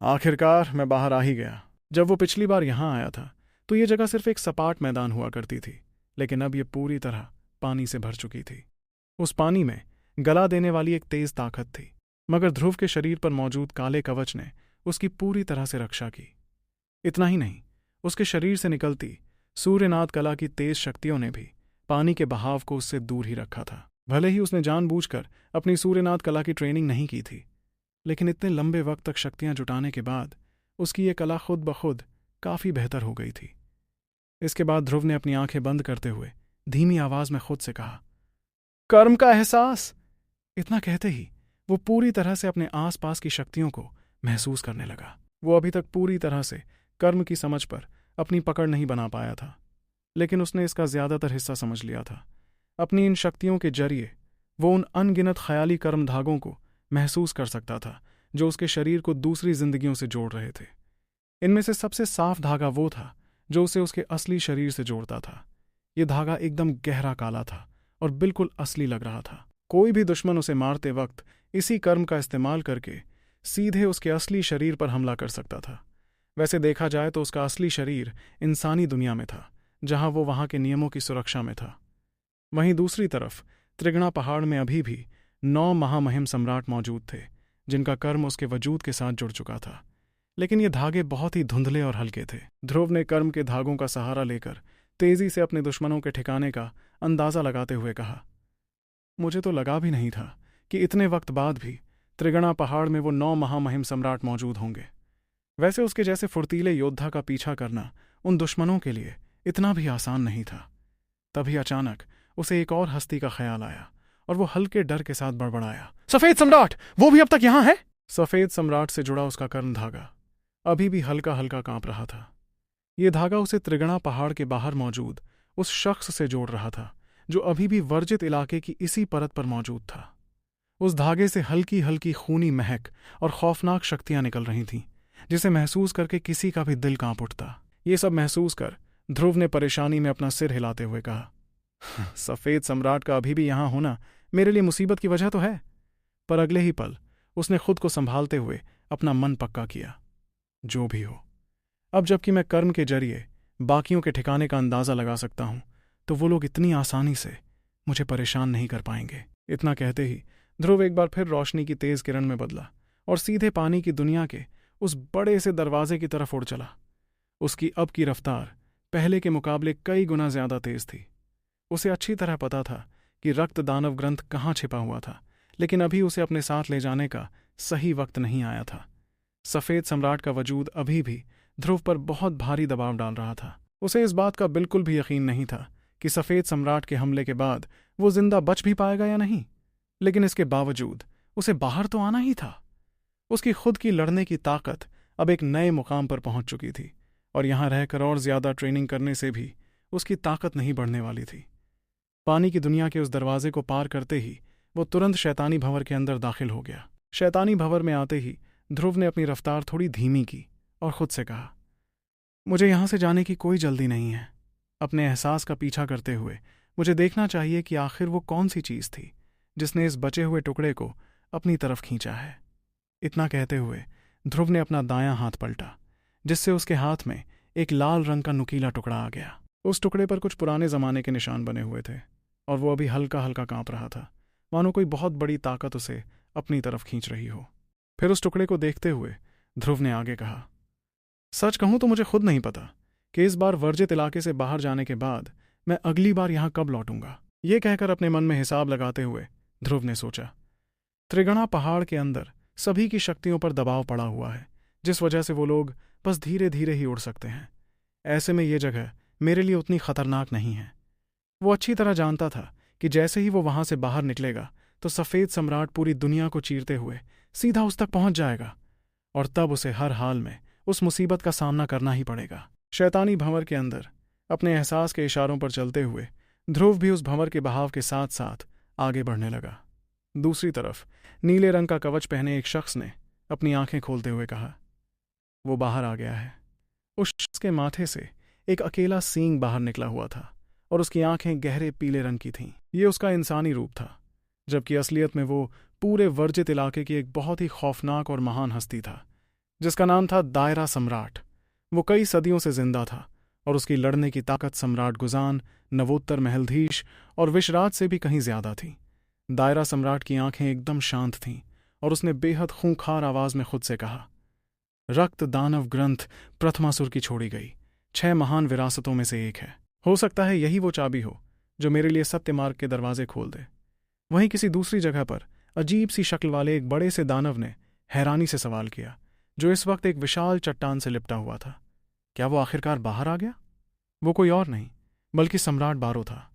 आखिरकार मैं बाहर आ ही गया। जब वो पिछली बार यहां आया था तो ये जगह सिर्फ एक सपाट मैदान हुआ करती थी, लेकिन अब ये पूरी तरह पानी से भर चुकी थी। उस पानी में गला देने वाली एक तेज ताकत थी, मगर ध्रुव के शरीर पर मौजूद काले कवच ने उसकी पूरी तरह से रक्षा की। इतना ही नहीं, उसके शरीर से निकलती सूर्यनाद कला की तेज शक्तियों ने भी पानी के बहाव को उससे दूर ही रखा था। भले ही उसने जानबूझकर अपनी सूर्यनाद कला की ट्रेनिंग नहीं की थी, लेकिन इतने लंबे वक्त तक शक्तियां जुटाने के बाद उसकी ये कला खुद ब खुद काफी बेहतर हो गई थी। इसके बाद ध्रुव ने अपनी आंखें बंद करते हुए धीमी आवाज में खुद से कहा, कर्म का एहसास। इतना कहते ही वो पूरी तरह से अपने आसपास की शक्तियों को महसूस करने लगा। वो अभी तक पूरी तरह से कर्म की समझ पर अपनी पकड़ नहीं बना पाया था, लेकिन उसने इसका ज्यादातर हिस्सा समझ लिया था। अपनी इन शक्तियों के जरिए वो उन अनगिनत ख्याली कर्म धागों को महसूस कर सकता था जो उसके शरीर को दूसरी जिंदगियों से जोड़ रहे थे। इनमें से सबसे साफ धागा वो था जो उसे उसके असली शरीर से जोड़ता था। ये धागा एकदम गहरा काला था और बिल्कुल असली लग रहा था। कोई भी दुश्मन उसे मारते वक्त इसी कर्म का इस्तेमाल करके सीधे उसके असली शरीर पर हमला कर सकता था। वैसे देखा जाए तो उसका असली शरीर इंसानी दुनिया में था, जहां वो वहां के नियमों की सुरक्षा में था। वहीं दूसरी तरफ त्रिगणा पहाड़ में अभी भी 9 महामहिम सम्राट मौजूद थे, जिनका कर्म उसके वजूद के साथ जुड़ चुका था, लेकिन ये धागे बहुत ही धुंधले और हल्के थे। ध्रुव ने कर्म के धागों का सहारा लेकर तेजी से अपने दुश्मनों के ठिकाने का अंदाजा लगाते हुए कहा, मुझे तो लगा भी नहीं था कि इतने वक्त बाद भी त्रिगणा पहाड़ में वो 9 महामहिम सम्राट मौजूद होंगे। वैसे उसके जैसे फुर्तीले योद्धा का पीछा करना उन दुश्मनों के लिए इतना भी आसान नहीं था। तभी अचानक उसे एक और हस्ती का ख्याल आया और वो हल्के डर के साथ बड़बड़ाया, सफेद सम्राट, वो भी अब तक यहां है? सफेद सम्राट से जुड़ा उसका कर्म धागा अभी भी हल्का हल्का कांप रहा था। ये धागा उसे त्रिगणा पहाड़ के बाहर मौजूद उस शख्स से जोड़ रहा था जो अभी भी वर्जित इलाके की इसी परत पर मौजूद था। उस धागे से हल्की हल्की खूनी महक और खौफनाक शक्तियां निकल रही थीं, जिसे महसूस करके किसी का भी दिल कांप उठता। ये सब महसूस कर ध्रुव ने परेशानी में अपना सिर हिलाते हुए कहा, सफेद सम्राट का अभी भी यहां होना मेरे लिए मुसीबत की वजह तो है। पर अगले ही पल उसने खुद को संभालते हुए अपना मन पक्का किया, जो भी हो, अब जबकि मैं कर्म के जरिए बाकियों के ठिकाने का अंदाजा लगा सकता हूं, तो वो लोग इतनी आसानी से मुझे परेशान नहीं कर पाएंगे। इतना कहते ही ध्रुव एक बार फिर रोशनी की तेज किरण में बदला और सीधे पानी की दुनिया के उस बड़े से दरवाजे की तरफ उड़ चला। उसकी अब की रफ्तार पहले के मुकाबले कई गुना ज्यादा तेज थी। उसे अच्छी तरह पता था कि रक्त दानव ग्रंथ कहाँ छिपा हुआ था, लेकिन अभी उसे अपने साथ ले जाने का सही वक्त नहीं आया था। सफेद सम्राट का वजूद अभी भी ध्रुव पर बहुत भारी दबाव डाल रहा था। उसे इस बात का बिल्कुल भी यकीन नहीं था कि सफेद सम्राट के हमले के बाद वो जिंदा बच भी पाएगा या नहीं, लेकिन इसके बावजूद उसे बाहर तो आना ही था। उसकी खुद की लड़ने की ताकत अब एक नए मुकाम पर पहुंच चुकी थी, और यहां रहकर और ज्यादा ट्रेनिंग करने से भी उसकी ताकत नहीं बढ़ने वाली थी। पानी की दुनिया के उस दरवाजे को पार करते ही वो तुरंत शैतानी भंवर के अंदर दाखिल हो गया। शैतानी भंवर में आते ही ध्रुव ने अपनी रफ्तार थोड़ी धीमी की और खुद से कहा, मुझे यहां से जाने की कोई जल्दी नहीं है। अपने एहसास का पीछा करते हुए मुझे देखना चाहिए कि आखिर वो कौन सी चीज थी जिसने इस बचे हुए टुकड़े को अपनी तरफ खींचा है। इतना कहते हुए ध्रुव ने अपना दायां हाथ पलटा, जिससे उसके हाथ में एक लाल रंग का नुकीला टुकड़ा आ गया। उस टुकड़े पर कुछ पुराने जमाने के निशान बने हुए थे, और वो अभी हल्का हल्का कांप रहा था, मानो कोई बहुत बड़ी ताकत उसे अपनी तरफ खींच रही हो। फिर उस टुकड़े को देखते हुए ध्रुव ने आगे कहा, सच कहूं तो मुझे खुद नहीं पता कि इस बार वर्जित इलाके से बाहर जाने के बाद मैं अगली बार यहां कब लौटूंगा। ये कहकर अपने मन में हिसाब लगाते हुए ध्रुव ने सोचा, त्रिगणा पहाड़ के अंदर सभी की शक्तियों पर दबाव पड़ा हुआ है, जिस वजह से वो लोग बस धीरे धीरे ही उड़ सकते हैं। ऐसे में ये जगह मेरे लिए उतनी खतरनाक नहीं है। वो अच्छी तरह जानता था कि जैसे ही वो वहां से बाहर निकलेगा तो सफेद सम्राट पूरी दुनिया को चीरते हुए सीधा उस तक पहुंच जाएगा, और तब उसे हर हाल में उस मुसीबत का सामना करना ही पड़ेगा। शैतानी भंवर के अंदर अपने एहसास के इशारों पर चलते हुए ध्रुव भी उस भंवर के बहाव के साथ साथ आगे बढ़ने लगा। दूसरी तरफ नीले रंग का कवच पहने एक शख्स ने अपनी आंखें खोलते हुए कहा, वो बाहर आ गया है। उस शख्स के माथे से एक अकेला सींग बाहर निकला हुआ था, और उसकी आंखें गहरे पीले रंग की थीं। ये उसका इंसानी रूप था, जबकि असलियत में वो पूरे वर्जित इलाके की एक बहुत ही खौफनाक और महान हस्ती था, जिसका नाम था दायरा सम्राट। वो कई सदियों से जिंदा था, और उसकी लड़ने की ताकत सम्राट गुजान, नवोत्तर महलधीश और विशराज से भी कहीं ज्यादा थी। दायरा सम्राट की आंखें एकदम शांत थीं, और उसने बेहद खूंखार आवाज में खुद से कहा, रक्त दानव ग्रंथ प्रथमासुर की छोड़ी गई 6 महान विरासतों में से एक है। हो सकता है यही वो चाबी हो जो मेरे लिए सत्य मार्ग के दरवाजे खोल दे। वहीं किसी दूसरी जगह पर अजीब सी शक्ल वाले एक बड़े से दानव ने हैरानी से सवाल किया, जो इस वक्त एक विशाल चट्टान से लिपटा हुआ था। क्या वो आखिरकार बाहर आ गया? वो कोई और नहीं बल्कि सम्राट बारो था।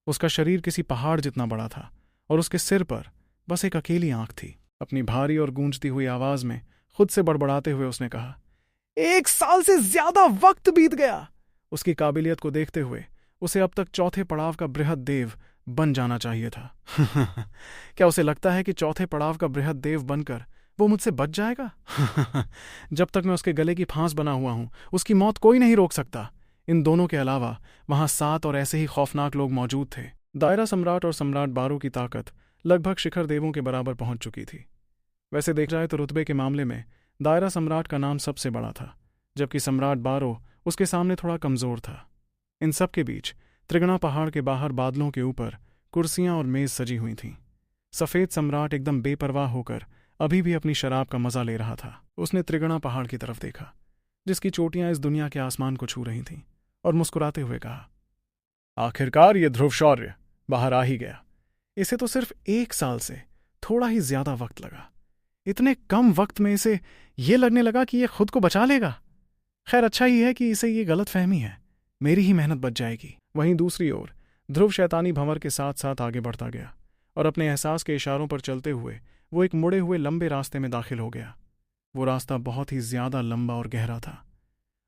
उसका शरीर किसी पहाड़ जितना बड़ा था, और उसके सिर पर बस एक अकेली आंख थी। अपनी भारी और गूंजती हुई आवाज में खुद से बड़बड़ाते हुए उसने कहा, 1 साल से ज्यादा वक्त बीत गया। उसकी काबिलियत को देखते हुए उसे अब तक चौथे पड़ाव का बृहद देव बन जाना चाहिए था। क्या उसे लगता है कि चौथे पड़ाव का बृहद देव बनकर वो मुझसे बच जाएगा? जब तक मैं उसके गले की फांस बना हुआ हूं, उसकी मौत कोई नहीं रोक सकता। इन दोनों के अलावा वहां 7 और ऐसे ही खौफनाक लोग मौजूद थे। दायरा सम्राट और सम्राट बारो की ताकत लगभग शिखर देवों के बराबर पहुंच चुकी थी। वैसे देख जाए तो रुतबे के मामले में दायरा सम्राट का नाम सबसे बड़ा था, जबकि सम्राट बारो उसके सामने थोड़ा कमजोर था। इन सब के बीच त्रिगणा पहाड़ के बाहर बादलों के ऊपर कुर्सियां और मेज सजी हुई थीं। सफेद सम्राट एकदम बेपरवाह होकर अभी भी अपनी शराब का मजा ले रहा था। उसने त्रिगणा पहाड़ की तरफ देखा, जिसकी चोटियां इस दुनिया के आसमान को छू रही थीं, और मुस्कुराते हुए कहा, आखिरकार ये ध्रुव शौर्य बाहर आ ही गया। इसे तो सिर्फ 1 साल से थोड़ा ही ज्यादा वक्त लगा। इतने कम वक्त में इसे ये लगने लगा कि ये खुद को बचा लेगा। खैर, अच्छा ही है कि इसे ये गलत फहमी है, मेरी ही मेहनत बच जाएगी। वहीं दूसरी ओर ध्रुव शैतानी भंवर के साथ साथ आगे बढ़ता गया, और अपने एहसास के इशारों पर चलते हुए वो एक मुड़े हुए लंबे रास्ते में दाखिल हो गया। वो रास्ता बहुत ही ज्यादा लंबा और गहरा था।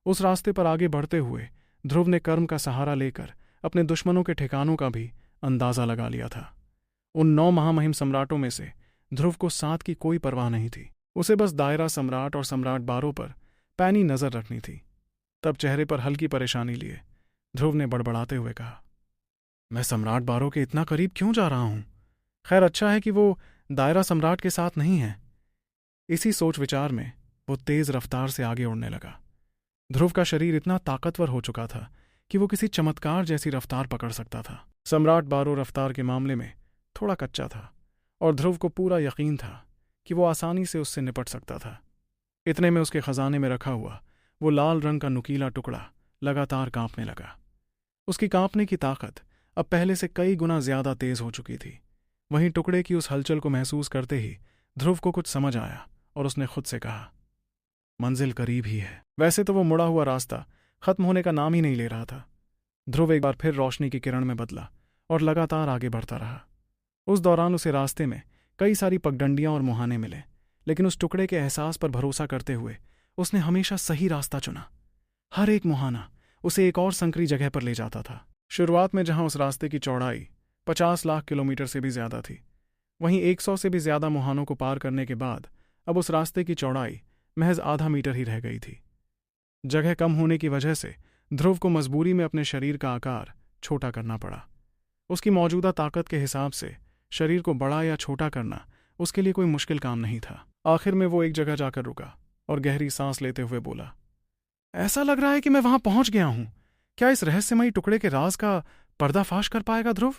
उस रास्ते पर आगे बढ़ते हुए ध्रुव ने कर्म का सहारा लेकर अपने दुश्मनों के ठिकानों का भी अंदाजा लगा लिया था। उन 9 महामहिम सम्राटों में से ध्रुव को साथ की कोई परवाह नहीं थी। उसे बस दायरा सम्राट और सम्राट बारो पर पैनी नजर रखनी थी। तब चेहरे पर हल्की परेशानी लिए ध्रुव ने बड़बड़ाते हुए कहा, मैं सम्राट बारो के इतना करीब क्यों जा रहा हूं? खैर अच्छा है कि वो दायरा सम्राट के साथ नहीं है। इसी सोच विचार में वो तेज रफ्तार से आगे उड़ने लगा। ध्रुव का शरीर इतना ताकतवर हो चुका था कि वो किसी चमत्कार जैसी रफ्तार पकड़ सकता था। सम्राट बारो रफ्तार के मामले में थोड़ा कच्चा था और ध्रुव को पूरा यकीन था कि वो आसानी से उससे निपट सकता था। इतने में उसके खजाने में रखा हुआ वो लाल रंग का नुकीला टुकड़ा लगातार कांपने लगा। उसकी कांपने की ताकत अब पहले से कई गुना ज्यादा तेज हो चुकी थी। वहीं टुकड़े की उस हलचल को महसूस करते ही ध्रुव को कुछ समझ आया और उसने खुद से कहा, मंजिल करीब ही है। वैसे तो वो मुड़ा हुआ रास्ता खत्म होने का नाम ही नहीं ले रहा था। ध्रुव एक बार फिर रोशनी की किरण में बदला और लगातार आगे बढ़ता रहा। उस दौरान उसे रास्ते में कई सारी पगडंडियां और मुहाने मिले, लेकिन उस टुकड़े के एहसास पर भरोसा करते हुए उसने हमेशा सही रास्ता चुना। हर एक मुहाना उसे एक और संकरी जगह पर ले जाता था। शुरुआत में जहां उस रास्ते की चौड़ाई 50 लाख किलोमीटर से भी ज्यादा थी, वहीं 100 से भी ज्यादा मुहानों को पार करने के बाद अब उस रास्ते की चौड़ाई महज आधा मीटर ही रह गई थी। जगह कम होने की वजह से ध्रुव को मजबूरी में अपने शरीर का आकार छोटा करना पड़ा। उसकी मौजूदा ताकत के हिसाब से शरीर को बड़ा या छोटा करना उसके लिए कोई मुश्किल काम नहीं था। आखिर में वो एक जगह जाकर रुका और गहरी सांस लेते हुए बोला, ऐसा लग रहा है कि मैं वहां पहुंच गया हूं। क्या इस रहस्यमयी टुकड़े के राज का पर्दाफाश कर पाएगा ध्रुव?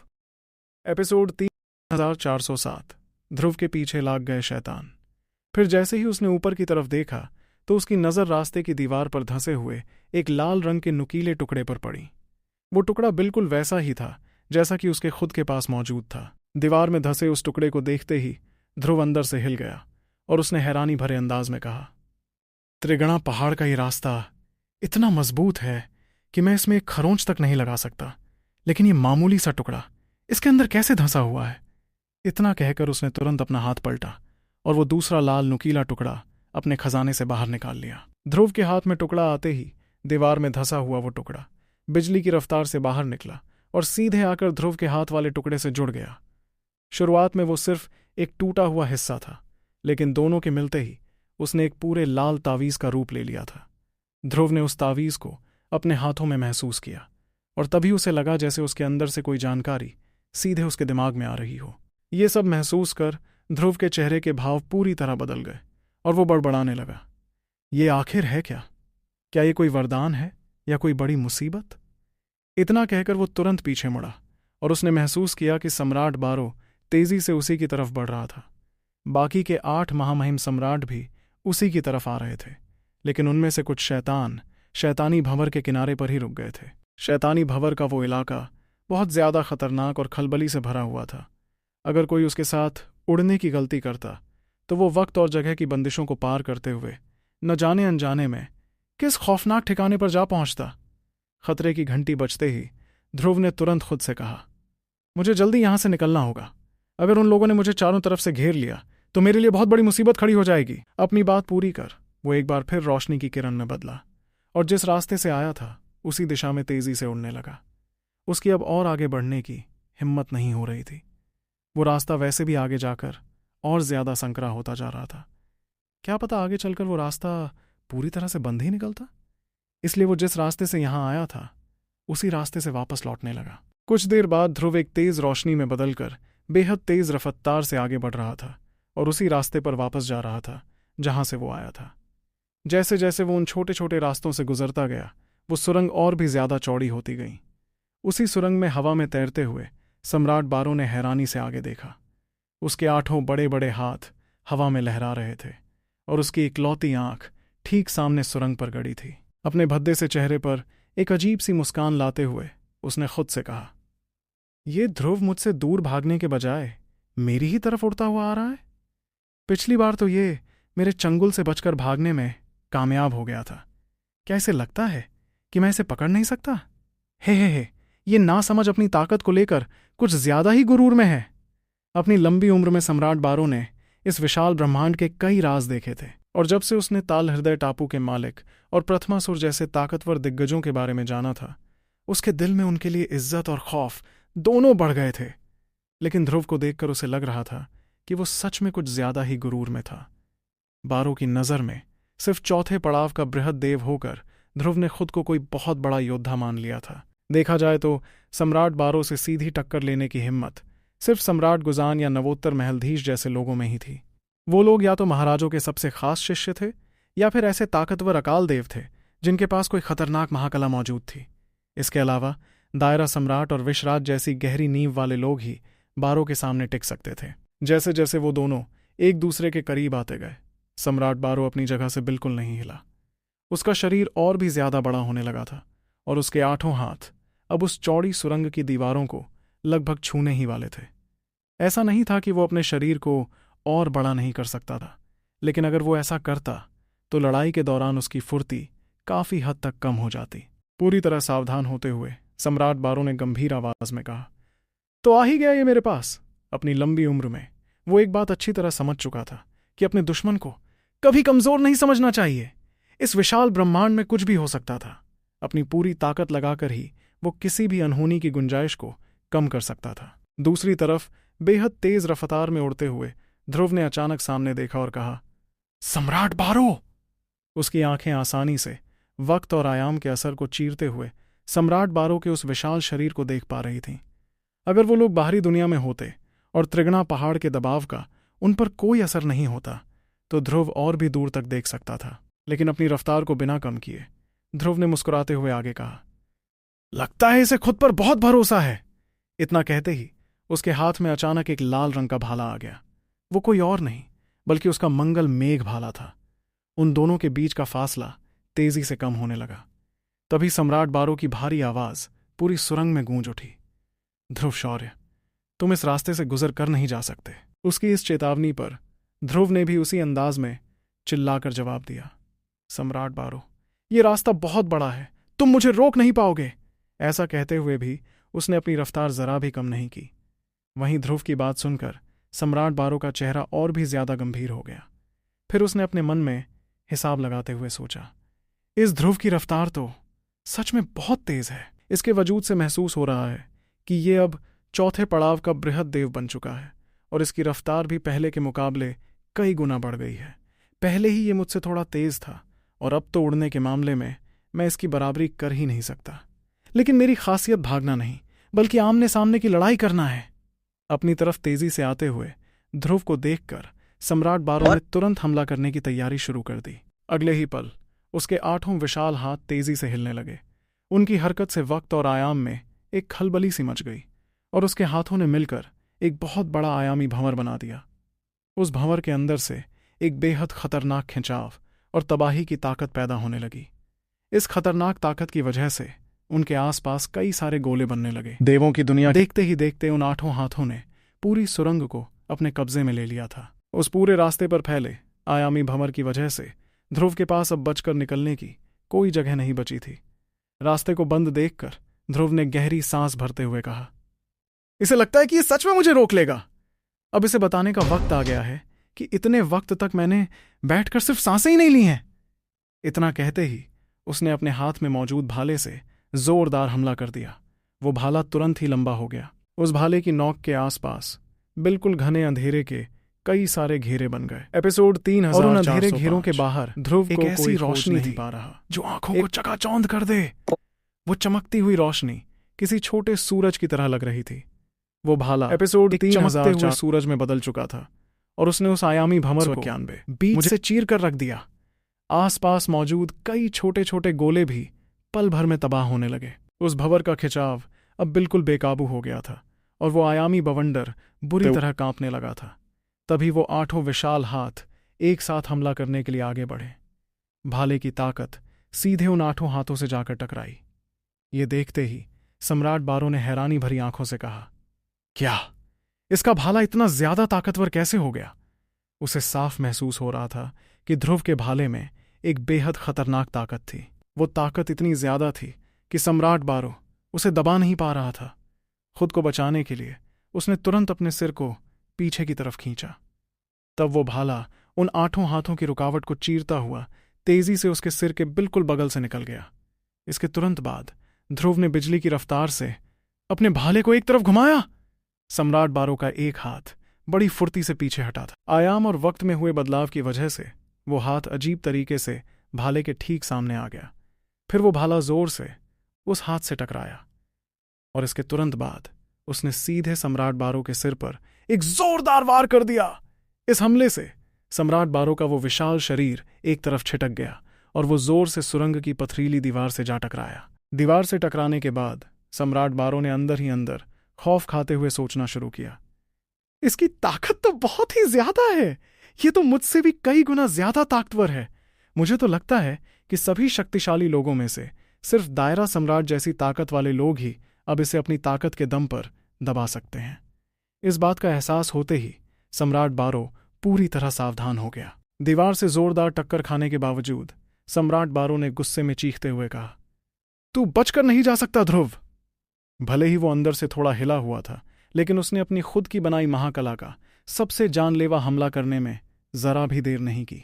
एपिसोड 3407 ध्रुव के पीछे लाग गए शैतान। फिर जैसे ही उसने ऊपर की तरफ देखा तो उसकी नजर रास्ते की दीवार पर धंसे हुए एक लाल रंग के नुकीले टुकड़े पर पड़ी। वो टुकड़ा बिल्कुल वैसा ही था जैसा कि उसके खुद के पास मौजूद था। दीवार में धंसे उस टुकड़े को देखते ही ध्रुव अंदर से हिल गया और उसने हैरानी भरे अंदाज में कहा, त्रिगणा पहाड़ का ये रास्ता इतना मजबूत है कि मैं इसमें एक खरोंच तक नहीं लगा सकता, लेकिन ये मामूली सा टुकड़ा इसके अंदर कैसे धंसा हुआ है? इतना कहकर उसने तुरंत अपना हाथ पलटा और वो दूसरा लाल नुकीला टुकड़ा अपने खजाने से बाहर निकाल लिया। ध्रुव के हाथ में टुकड़ा आते ही दीवार में धंसा हुआ वो टुकड़ा बिजली की रफ्तार से बाहर निकला और सीधे आकर ध्रुव के हाथ वाले टुकड़े से जुड़ गया। शुरुआत में वो सिर्फ एक टूटा हुआ हिस्सा था, लेकिन दोनों के मिलते ही उसने एक पूरे लाल तावीज का रूप ले लिया था। ध्रुव ने उस तावीज को अपने हाथों में महसूस किया और तभी उसे लगा जैसे उसके अंदर से कोई जानकारी सीधे उसके दिमाग में आ रही हो। ये सब महसूस कर ध्रुव के चेहरे के भाव पूरी तरह बदल गए और वो बड़बड़ाने लगा, ये आखिर है क्या? क्या ये कोई वरदान है या कोई बड़ी मुसीबत? इतना कहकर वो तुरंत पीछे मुड़ा और उसने महसूस किया कि सम्राट बारो तेजी से उसी की तरफ बढ़ रहा था। बाकी के 8 महामहिम सम्राट भी उसी की तरफ आ रहे थे, लेकिन उनमें से कुछ शैतानी भंवर के किनारे पर ही रुक गए थे। शैतानी भंवर का वो इलाका बहुत ज्यादा खतरनाक और खलबली से भरा हुआ था। अगर कोई उसके साथ उड़ने की गलती करता तो वो वक्त और जगह की बंदिशों को पार करते हुए न जाने अनजाने में किस खौफनाक ठिकाने पर जा पहुंचता। खतरे की घंटी बजते ही ध्रुव ने तुरंत खुद से कहा, मुझे जल्दी यहां से निकलना होगा। अगर उन लोगों ने मुझे चारों तरफ से घेर लिया तो मेरे लिए बहुत बड़ी मुसीबत खड़ी हो जाएगी। अपनी बात पूरी कर वो एक बार फिर रोशनी की किरण में बदला और जिस रास्ते से आया था उसी दिशा में तेजी से उड़ने लगा। उसकी अब और आगे बढ़ने की हिम्मत नहीं हो रही थी। वो रास्ता वैसे भी आगे जाकर और ज्यादा संकरा होता जा रहा था। क्या पता आगे चलकर वो रास्ता पूरी तरह से बंद ही निकलता। इसलिए वो जिस रास्ते से यहां आया था उसी रास्ते से वापस लौटने लगा। कुछ देर बाद ध्रुव एक तेज रोशनी में बदलकर बेहद तेज रफ्तार से आगे बढ़ रहा था और उसी रास्ते पर वापस जा रहा था जहां से वो आया था। जैसे जैसे वो उन छोटे छोटे रास्तों से गुजरता गया वो सुरंग और भी ज्यादा चौड़ी होती गई। उसी सुरंग में हवा में तैरते हुए सम्राट बारो ने हैरानी से आगे देखा। उसके 8 बड़े बड़े हाथ हवा में लहरा रहे थे और उसकी इकलौती आंख ठीक सामने सुरंग पर गड़ी थी। अपने भद्दे से चेहरे पर एक अजीब सी मुस्कान लाते हुए उसने खुद से कहा, ये ध्रुव मुझसे दूर भागने के बजाय मेरी ही तरफ उड़ता हुआ आ रहा है। पिछली बार तो ये मेरे चंगुल से बचकर भागने में कामयाब हो गया था। क्या इसे लगता है कि मैं इसे पकड़ नहीं सकता? हे ये नासमझ अपनी ताकत को लेकर कुछ ज्यादा ही गुरूर में है। अपनी लंबी उम्र में सम्राट बारो ने इस विशाल ब्रह्मांड के कई राज देखे थे और जब से उसने ताल हृदय टापू के मालिक और प्रथमासुर जैसे ताकतवर दिग्गजों के बारे में जाना था, उसके दिल में उनके लिए इज्जत और खौफ दोनों बढ़ गए थे। लेकिन ध्रुव को देखकर उसे लग रहा था कि वो सच में कुछ ज्यादा ही गुरूर में था। बारो की नज़र में सिर्फ चौथे पड़ाव का बृहद देव होकर ध्रुव ने खुद को कोई बहुत बड़ा योद्धा मान लिया था। देखा जाए तो सम्राट बारो से सीधी टक्कर लेने की हिम्मत सिर्फ सम्राट गुजान या नवोत्तर महलधीश जैसे लोगों में ही थी। वो लोग या तो महाराजों के सबसे खास शिष्य थे या फिर ऐसे ताकतवर अकाल देव थे जिनके पास कोई खतरनाक महाकला मौजूद थी। इसके अलावा दायरा सम्राट और विषराज जैसी गहरी नींव वाले लोग ही बारो के सामने टिक सकते थे। जैसे जैसे वो दोनों एक दूसरे के करीब आते गए, सम्राट बारो अपनी जगह से बिल्कुल नहीं हिला। उसका शरीर और भी ज्यादा बड़ा होने लगा था और उसके 8 हाथ अब उस चौड़ी सुरंग की दीवारों को लगभग छूने ही वाले थे। ऐसा नहीं था कि वो अपने शरीर को और बड़ा नहीं कर सकता था, लेकिन अगर वो ऐसा करता तो लड़ाई के दौरान उसकी फुर्ती काफी हद तक कम हो जाती। पूरी तरह सावधान होते हुए सम्राट बारो ने गंभीर आवाज में कहा, तो आ ही गया ये मेरे पास। अपनी लंबी उम्र में वो एक बात अच्छी तरह समझ चुका था कि अपने दुश्मन को कभी कमजोर नहीं समझना चाहिए। इस विशाल ब्रह्मांड में कुछ भी हो सकता था। अपनी पूरी ताकत लगाकर ही वो किसी भी अनहोनी की गुंजाइश को कम कर सकता था। दूसरी तरफ बेहद तेज रफ्तार में उड़ते हुए ध्रुव ने अचानक सामने देखा और कहा, सम्राट बारो। उसकी आंखें आसानी से वक्त और आयाम के असर को चीरते हुए सम्राट बारो के उस विशाल शरीर को देख पा रही थीं। अगर वो लोग बाहरी दुनिया में होते और त्रिगणा पहाड़ के दबाव का उन पर कोई असर नहीं होता तो ध्रुव और भी दूर तक देख सकता था। लेकिन अपनी रफ्तार को बिना कम किए ध्रुव ने मुस्कुराते हुए आगे कहा, लगता है इसे खुद पर बहुत भरोसा है। इतना कहते ही उसके हाथ में अचानक एक लाल रंग का भाला आ गया। वो कोई और नहीं बल्कि उसका मंगल मेघ भाला था। उन दोनों के बीच का फासला तेजी से कम होने लगा। तभी सम्राट बारो की भारी आवाज पूरी सुरंग में गूंज उठी, ध्रुव शौर्य, तुम इस रास्ते से गुजर कर नहीं जा सकते। उसकी इस चेतावनी पर ध्रुव ने भी उसी अंदाज में चिल्लाकर जवाब दिया, सम्राट बारो, ये रास्ता बहुत बड़ा है, तुम मुझे रोक नहीं पाओगे। ऐसा कहते हुए भी उसने अपनी रफ्तार जरा भी कम नहीं की। वहीं ध्रुव की बात सुनकर सम्राट बारो का चेहरा और भी ज्यादा गंभीर हो गया। फिर उसने अपने मन में हिसाब लगाते हुए सोचा, इस ध्रुव की रफ्तार तो सच में बहुत तेज है। इसके वजूद से महसूस हो रहा है कि ये अब चौथे पड़ाव का बृहद देव बन चुका है और इसकी रफ्तार भी पहले के मुकाबले कई गुना बढ़ गई है। पहले ही ये मुझसे थोड़ा तेज था और अब तो उड़ने के मामले में मैं इसकी बराबरी कर ही नहीं सकता। लेकिन मेरी खासियत भागना नहीं बल्कि आमने सामने की लड़ाई करना है। अपनी तरफ तेजी से आते हुए ध्रुव को देखकर सम्राट बारो ने तुरंत हमला करने की तैयारी शुरू कर दी। अगले ही पल उसके 8 विशाल हाथ तेजी से हिलने लगे। उनकी हरकत से वक्त और आयाम में एक खलबली सी मच गई और उसके हाथों ने मिलकर एक बहुत बड़ा आयामी भंवर बना दिया। उस भंवर के अंदर से एक बेहद खतरनाक खिंचाव और तबाही की ताकत पैदा होने लगी। इस खतरनाक ताकत की वजह से उनके आसपास कई सारे गोले बनने लगे। देवों की दुनिया देखते ही देखते उन 8 हाथों ने पूरी सुरंग को अपने कब्जे में ले लिया था। उस पूरे रास्ते पर फैले आयामी भंवर की वजह से ध्रुव के पास अब बचकर निकलने की कोई जगह नहीं बची थी। रास्ते को बंद देखकर ध्रुव ने गहरी सांस भरते हुए कहा, इसे लगता है कि ये सच में मुझे रोक लेगा। अब इसे बताने का वक्त आ गया है कि इतने वक्त तक मैंने बैठकर सिर्फ सांसें ही नहीं ली हैं। इतना कहते ही उसने अपने हाथ में मौजूद भाले से जोरदार हमला कर दिया। वो भाला तुरंत ही लंबा हो गया। उस भाले की नोक के आसपास बिल्कुल घने अंधेरे के कई सारे घेरे बन गए। एपिसोड 3000 और उन अंधेरे घेरों के बाहर ध्रुव को ऐसी रोशनी नहीं पा रहा जो आंखों को चकाचौंध कर दे। वो चमकती हुई रोशनी किसी छोटे सूरज की तरह लग रही थी। वो भाला एपिसोड 3000 हुए सूरज में बदल चुका था और उसने उस आयामी भंवर को बीच से चीर कर रख दिया। आसपास मौजूद कई छोटे छोटे गोले भी पल भर में तबाह होने लगे। उस भंवर का खिंचाव अब बिल्कुल बेकाबू हो गया था और वो आयामी बवंडर बुरी तरह कांपने लगा था। तभी वो 8 विशाल हाथ एक साथ हमला करने के लिए आगे बढ़े। भाले की ताकत सीधे उन 8 हाथों से जाकर टकराई। ये देखते ही सम्राट बारो ने हैरानी भरी आंखों से कहा, क्या इसका भाला इतना ज्यादा ताकतवर कैसे हो गया? उसे साफ महसूस हो रहा था कि ध्रुव के भाले में एक बेहद खतरनाक ताकत थी। वो ताकत इतनी ज्यादा थी कि सम्राट बारो उसे दबा नहीं पा रहा था। खुद को बचाने के लिए उसने तुरंत अपने सिर को पीछे की तरफ खींचा। तब वो भाला उन 8 हाथों की रुकावट को चीरता हुआ तेजी से उसके सिर के बिल्कुल बगल से निकल गया। इसके तुरंत बाद ध्रुव ने बिजली की रफ्तार से अपने भाले को एक तरफ घुमाया। सम्राट बारो का एक हाथ बड़ी फुर्ती से पीछे हटा था। आयाम और वक्त में हुए बदलाव की वजह से वो हाथ अजीब तरीके से भाले के ठीक सामने आ गया। फिर वो भाला जोर से उस हाथ से टकराया और इसके तुरंत बाद उसने सीधे सम्राट बारो के सिर पर एक जोरदार वार कर दिया। इस हमले से सम्राट बारो का वो विशाल शरीर एक तरफ छिटक गया और वो जोर से सुरंग की पथरीली दीवार से जा टकराया। दीवार से टकराने के बाद सम्राट बारो ने अंदर ही अंदर खौफ खाते हुए सोचना शुरू किया, इसकी ताकत तो बहुत ही ज्यादा है, ये तो मुझसे भी कई गुना ज्यादा ताकतवर है। मुझे तो लगता है कि सभी शक्तिशाली लोगों में से सिर्फ दायरा सम्राट जैसी ताकत वाले लोग ही अब इसे अपनी ताकत के दम पर दबा सकते हैं। इस बात का एहसास होते ही सम्राट बारो पूरी तरह सावधान हो गया। दीवार से जोरदार टक्कर खाने के बावजूद सम्राट बारो ने गुस्से में चीखते हुए कहा, तू बचकर नहीं जा सकता ध्रुव। भले ही वो अंदर से थोड़ा हिला हुआ था, लेकिन उसने अपनी खुद की बनाई महाकला का सबसे जानलेवा हमला करने में जरा भी देर नहीं की।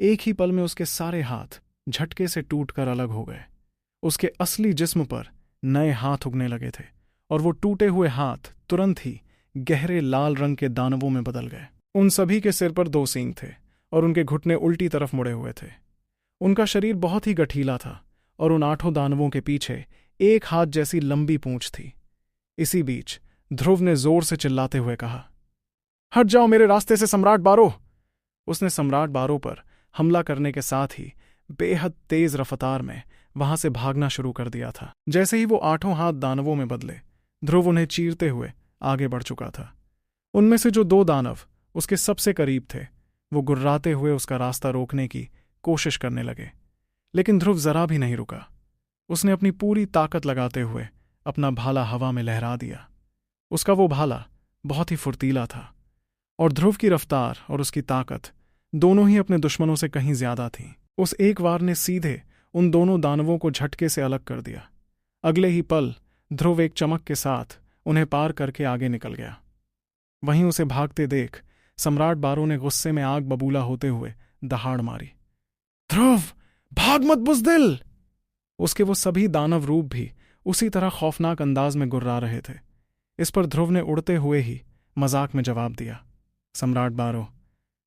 एक ही पल में उसके सारे हाथ झटके से टूटकर अलग हो गए। उसके असली जिस्म पर नए हाथ उगने लगे थे और वो टूटे हुए हाथ तुरंत ही गहरे लाल रंग के दानवों में बदल गए। उन सभी के सिर पर 2 सींग थे और उनके घुटने उल्टी तरफ मुड़े हुए थे। उनका शरीर बहुत ही गठीला था और उन 8 दानवों के पीछे एक हाथ जैसी लंबी पूंछ थी। इसी बीच ध्रुव ने जोर से चिल्लाते हुए कहा, हट जाओ मेरे रास्ते से सम्राट बारो। उसने सम्राट बारो पर हमला करने के साथ ही बेहद तेज रफ्तार में वहां से भागना शुरू कर दिया था। जैसे ही वो 8 हाथ दानवों में बदले, ध्रुव उन्हें चीरते हुए आगे बढ़ चुका था। उनमें से जो 2 दानव उसके सबसे करीब थे, वो गुर्राते हुए उसका रास्ता रोकने की कोशिश करने लगे, लेकिन ध्रुव जरा भी नहीं रुका। उसने अपनी पूरी ताकत लगाते हुए अपना भाला हवा में लहरा दिया। उसका वो भाला बहुत ही फुर्तीला था और ध्रुव की रफ्तार और उसकी ताकत दोनों ही अपने दुश्मनों से कहीं ज्यादा थीं। उस एक वार ने सीधे उन दोनों दानवों को झटके से अलग कर दिया। अगले ही पल ध्रुव एक चमक के साथ उन्हें पार करके आगे निकल गया। वहीं उसे भागते देख सम्राट बारो ने गुस्से में आग बबूला होते हुए दहाड़ मारी, ध्रुव भाग मत बुज़दिल। उसके वो सभी दानव रूप भी उसी तरह खौफनाक अंदाज में गुर्रा रहे थे। इस पर ध्रुव ने उड़ते हुए ही मजाक में जवाब दिया, सम्राट बारो,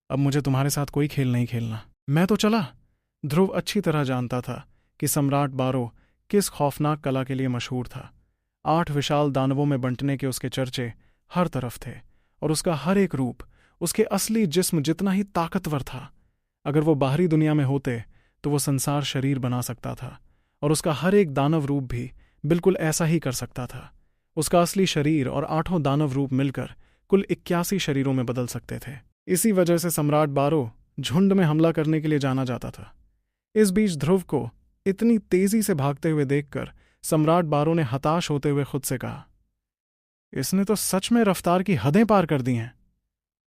अब मुझे तुम्हारे साथ कोई खेल नहीं खेलना, मैं तो चला। ध्रुव अच्छी तरह जानता था कि सम्राट बारो किस खौफनाक कला के लिए मशहूर था। 8 विशाल दानवों में बंटने के उसके चर्चे हर तरफ थे और उसका हर एक रूप उसके असली जिस्म जितना ही ताकतवर था। अगर वो बाहरी दुनिया में होते तो वो संसार शरीर बना सकता था और उसका हर एक दानव रूप भी बिल्कुल ऐसा ही कर सकता था। उसका असली शरीर और 8 दानव रूप मिलकर कुल 81 शरीरों में बदल सकते थे। इसी वजह से सम्राट बारो झुंड में हमला करने के लिए जाना जाता था। इस बीच ध्रुव को इतनी तेजी से भागते हुए देखकर सम्राट बारो ने हताश होते हुए खुद से कहा, इसने तो सच में रफ्तार की हदें पार कर दी हैं।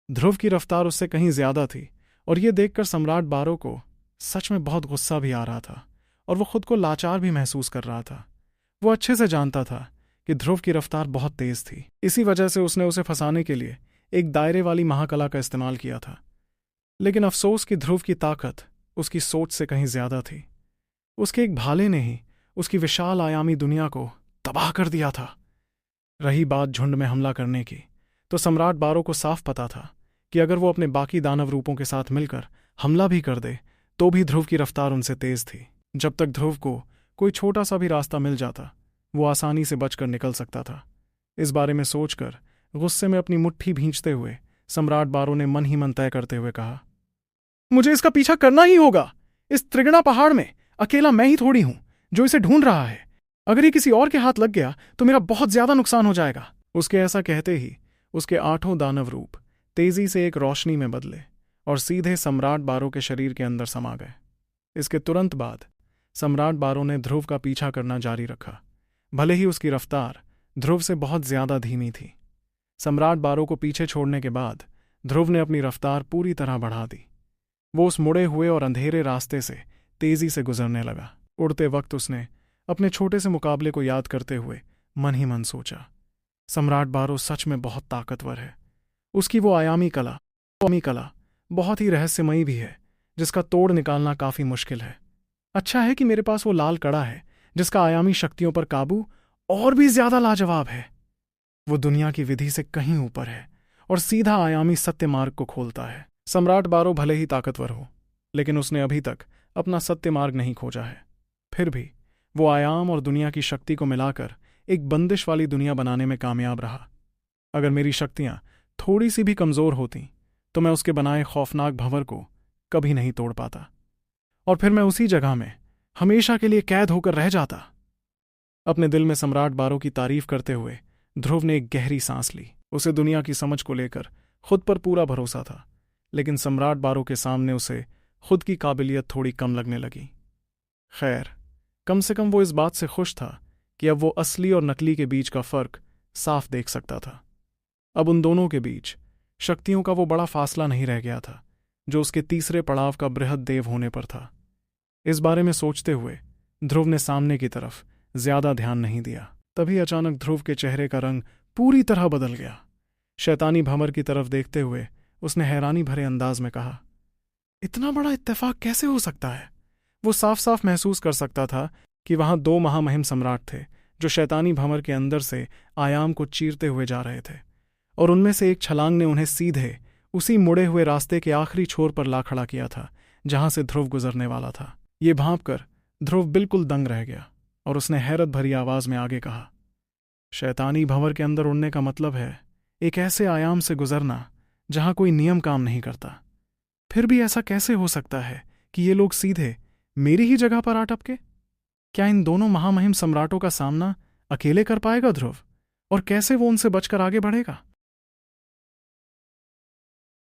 ध्रुव की रफ्तार उससे कहीं ज्यादा थी और ये देखकर सम्राट बारो को सच में बहुत गुस्सा भी आ रहा था और वो खुद को लाचार भी महसूस कर रहा था। वो अच्छे से जानता था कि ध्रुव की रफ्तार बहुत तेज थी। इसी वजह से उसने उसे फंसाने के लिए एक दायरे वाली महाकला का इस्तेमाल किया था। लेकिन अफसोस कि ध्रुव की ताकत उसकी सोच से कहीं ज्यादा थी। उसके एक भाले ने ही उसकी विशाल आयामी दुनिया को तबाह कर दिया था। रही बात झुंड में हमला करने की, तो सम्राट बारो को साफ पता था कि अगर वो अपने बाकी दानव रूपों के साथ मिलकर हमला भी कर दे तो भी ध्रुव की रफ्तार उनसे तेज थी। जब तक ध्रुव को कोई छोटा सा भी रास्ता मिल जाता, वो आसानी से बचकर निकल सकता था। इस बारे में सोचकर गुस्से में अपनी मुट्ठी भींचते हुए सम्राट बारो ने मन ही मन तय करते हुए कहा, मुझे इसका पीछा करना ही होगा। इस त्रिगणा पहाड़ में अकेला मैं ही थोड़ी हूं जो इसे ढूंढ रहा है। अगर ये किसी और के हाथ लग गया तो मेरा बहुत ज्यादा नुकसान हो जाएगा। उसके ऐसा कहते ही उसके 8 दानव रूप तेजी से एक रोशनी में बदले और सीधे सम्राट बारो के शरीर के अंदर समा गए। इसके तुरंत बाद सम्राट बारो ने ध्रुव का पीछा करना जारी रखा, भले ही उसकी रफ्तार ध्रुव से बहुत ज्यादा धीमी थी। सम्राट बारो को पीछे छोड़ने के बाद ध्रुव ने अपनी रफ्तार पूरी तरह बढ़ा दी। वो उस मुड़े हुए और अंधेरे रास्ते से तेजी से गुजरने लगा। उड़ते वक्त उसने अपने छोटे से मुकाबले को याद करते हुए मन ही मन सोचा, सम्राट बारो सच में बहुत ताकतवर है। उसकी वो आयामी कला बहुत ही रहस्यमयी भी है, जिसका तोड़ निकालना काफी मुश्किल है। अच्छा है कि मेरे पास वो लाल कड़ा है जिसका आयामी शक्तियों पर काबू और भी ज्यादा लाजवाब है। वो दुनिया की विधि से कहीं ऊपर है और सीधा आयामी सत्य मार्ग को खोलता है। सम्राट बारो भले ही ताकतवर हो, लेकिन उसने अभी तक अपना सत्य मार्ग नहीं खोजा है। फिर भी वो आयाम और दुनिया की शक्ति को मिलाकर एक बंदिश वाली दुनिया बनाने में कामयाब रहा। अगर मेरी शक्तियां थोड़ी सी भी कमजोर होती तो मैं उसके बनाए खौफनाक भंवर को कभी नहीं तोड़ पाता, और फिर मैं उसी जगह में हमेशा के लिए कैद होकर रह जाता। अपने दिल में सम्राट बारो की तारीफ करते हुए ध्रुव ने एक गहरी सांस ली। उसे दुनिया की समझ को लेकर खुद पर पूरा भरोसा था, लेकिन सम्राट बारो के सामने उसे खुद की काबिलियत थोड़ी कम लगने लगी। खैर, कम से कम वो इस बात से खुश था कि अब वो असली और नकली के बीच का फर्क साफ देख सकता था। अब उन दोनों के बीच शक्तियों का वो बड़ा फासला नहीं रह गया था जो उसके तीसरे पड़ाव का बृहद देव होने पर था। इस बारे में सोचते हुए ध्रुव ने सामने की तरफ ज्यादा ध्यान नहीं दिया। तभी अचानक ध्रुव के चेहरे का रंग पूरी तरह बदल गया। शैतानी भंवर की तरफ देखते हुए उसने हैरानी भरे अंदाज में कहा, इतना बड़ा इत्तेफाक कैसे हो सकता है? वो साफ साफ महसूस कर सकता था कि वहां दो महामहिम सम्राट थे जो शैतानी भंवर के अंदर से आयाम को चीरते हुए जा रहे थे, और उनमें से एक छलांग ने उन्हें सीधे उसी मुड़े हुए रास्ते के आखिरी छोर पर ला खड़ा किया था जहां से ध्रुव गुजरने वाला था। ये भांपकर ध्रुव बिल्कुल दंग रह गया और उसने हैरत भरी आवाज में आगे कहा, शैतानी भंवर के अंदर उड़ने का मतलब है एक ऐसे आयाम से गुजरना जहां कोई नियम काम नहीं करता। फिर भी ऐसा कैसे हो सकता है कि ये लोग सीधे मेरी ही जगह पर आ टपके? क्या इन दोनों महामहिम सम्राटों का सामना अकेले कर पाएगा ध्रुव? और कैसे वो उनसे बचकर आगे बढ़ेगा?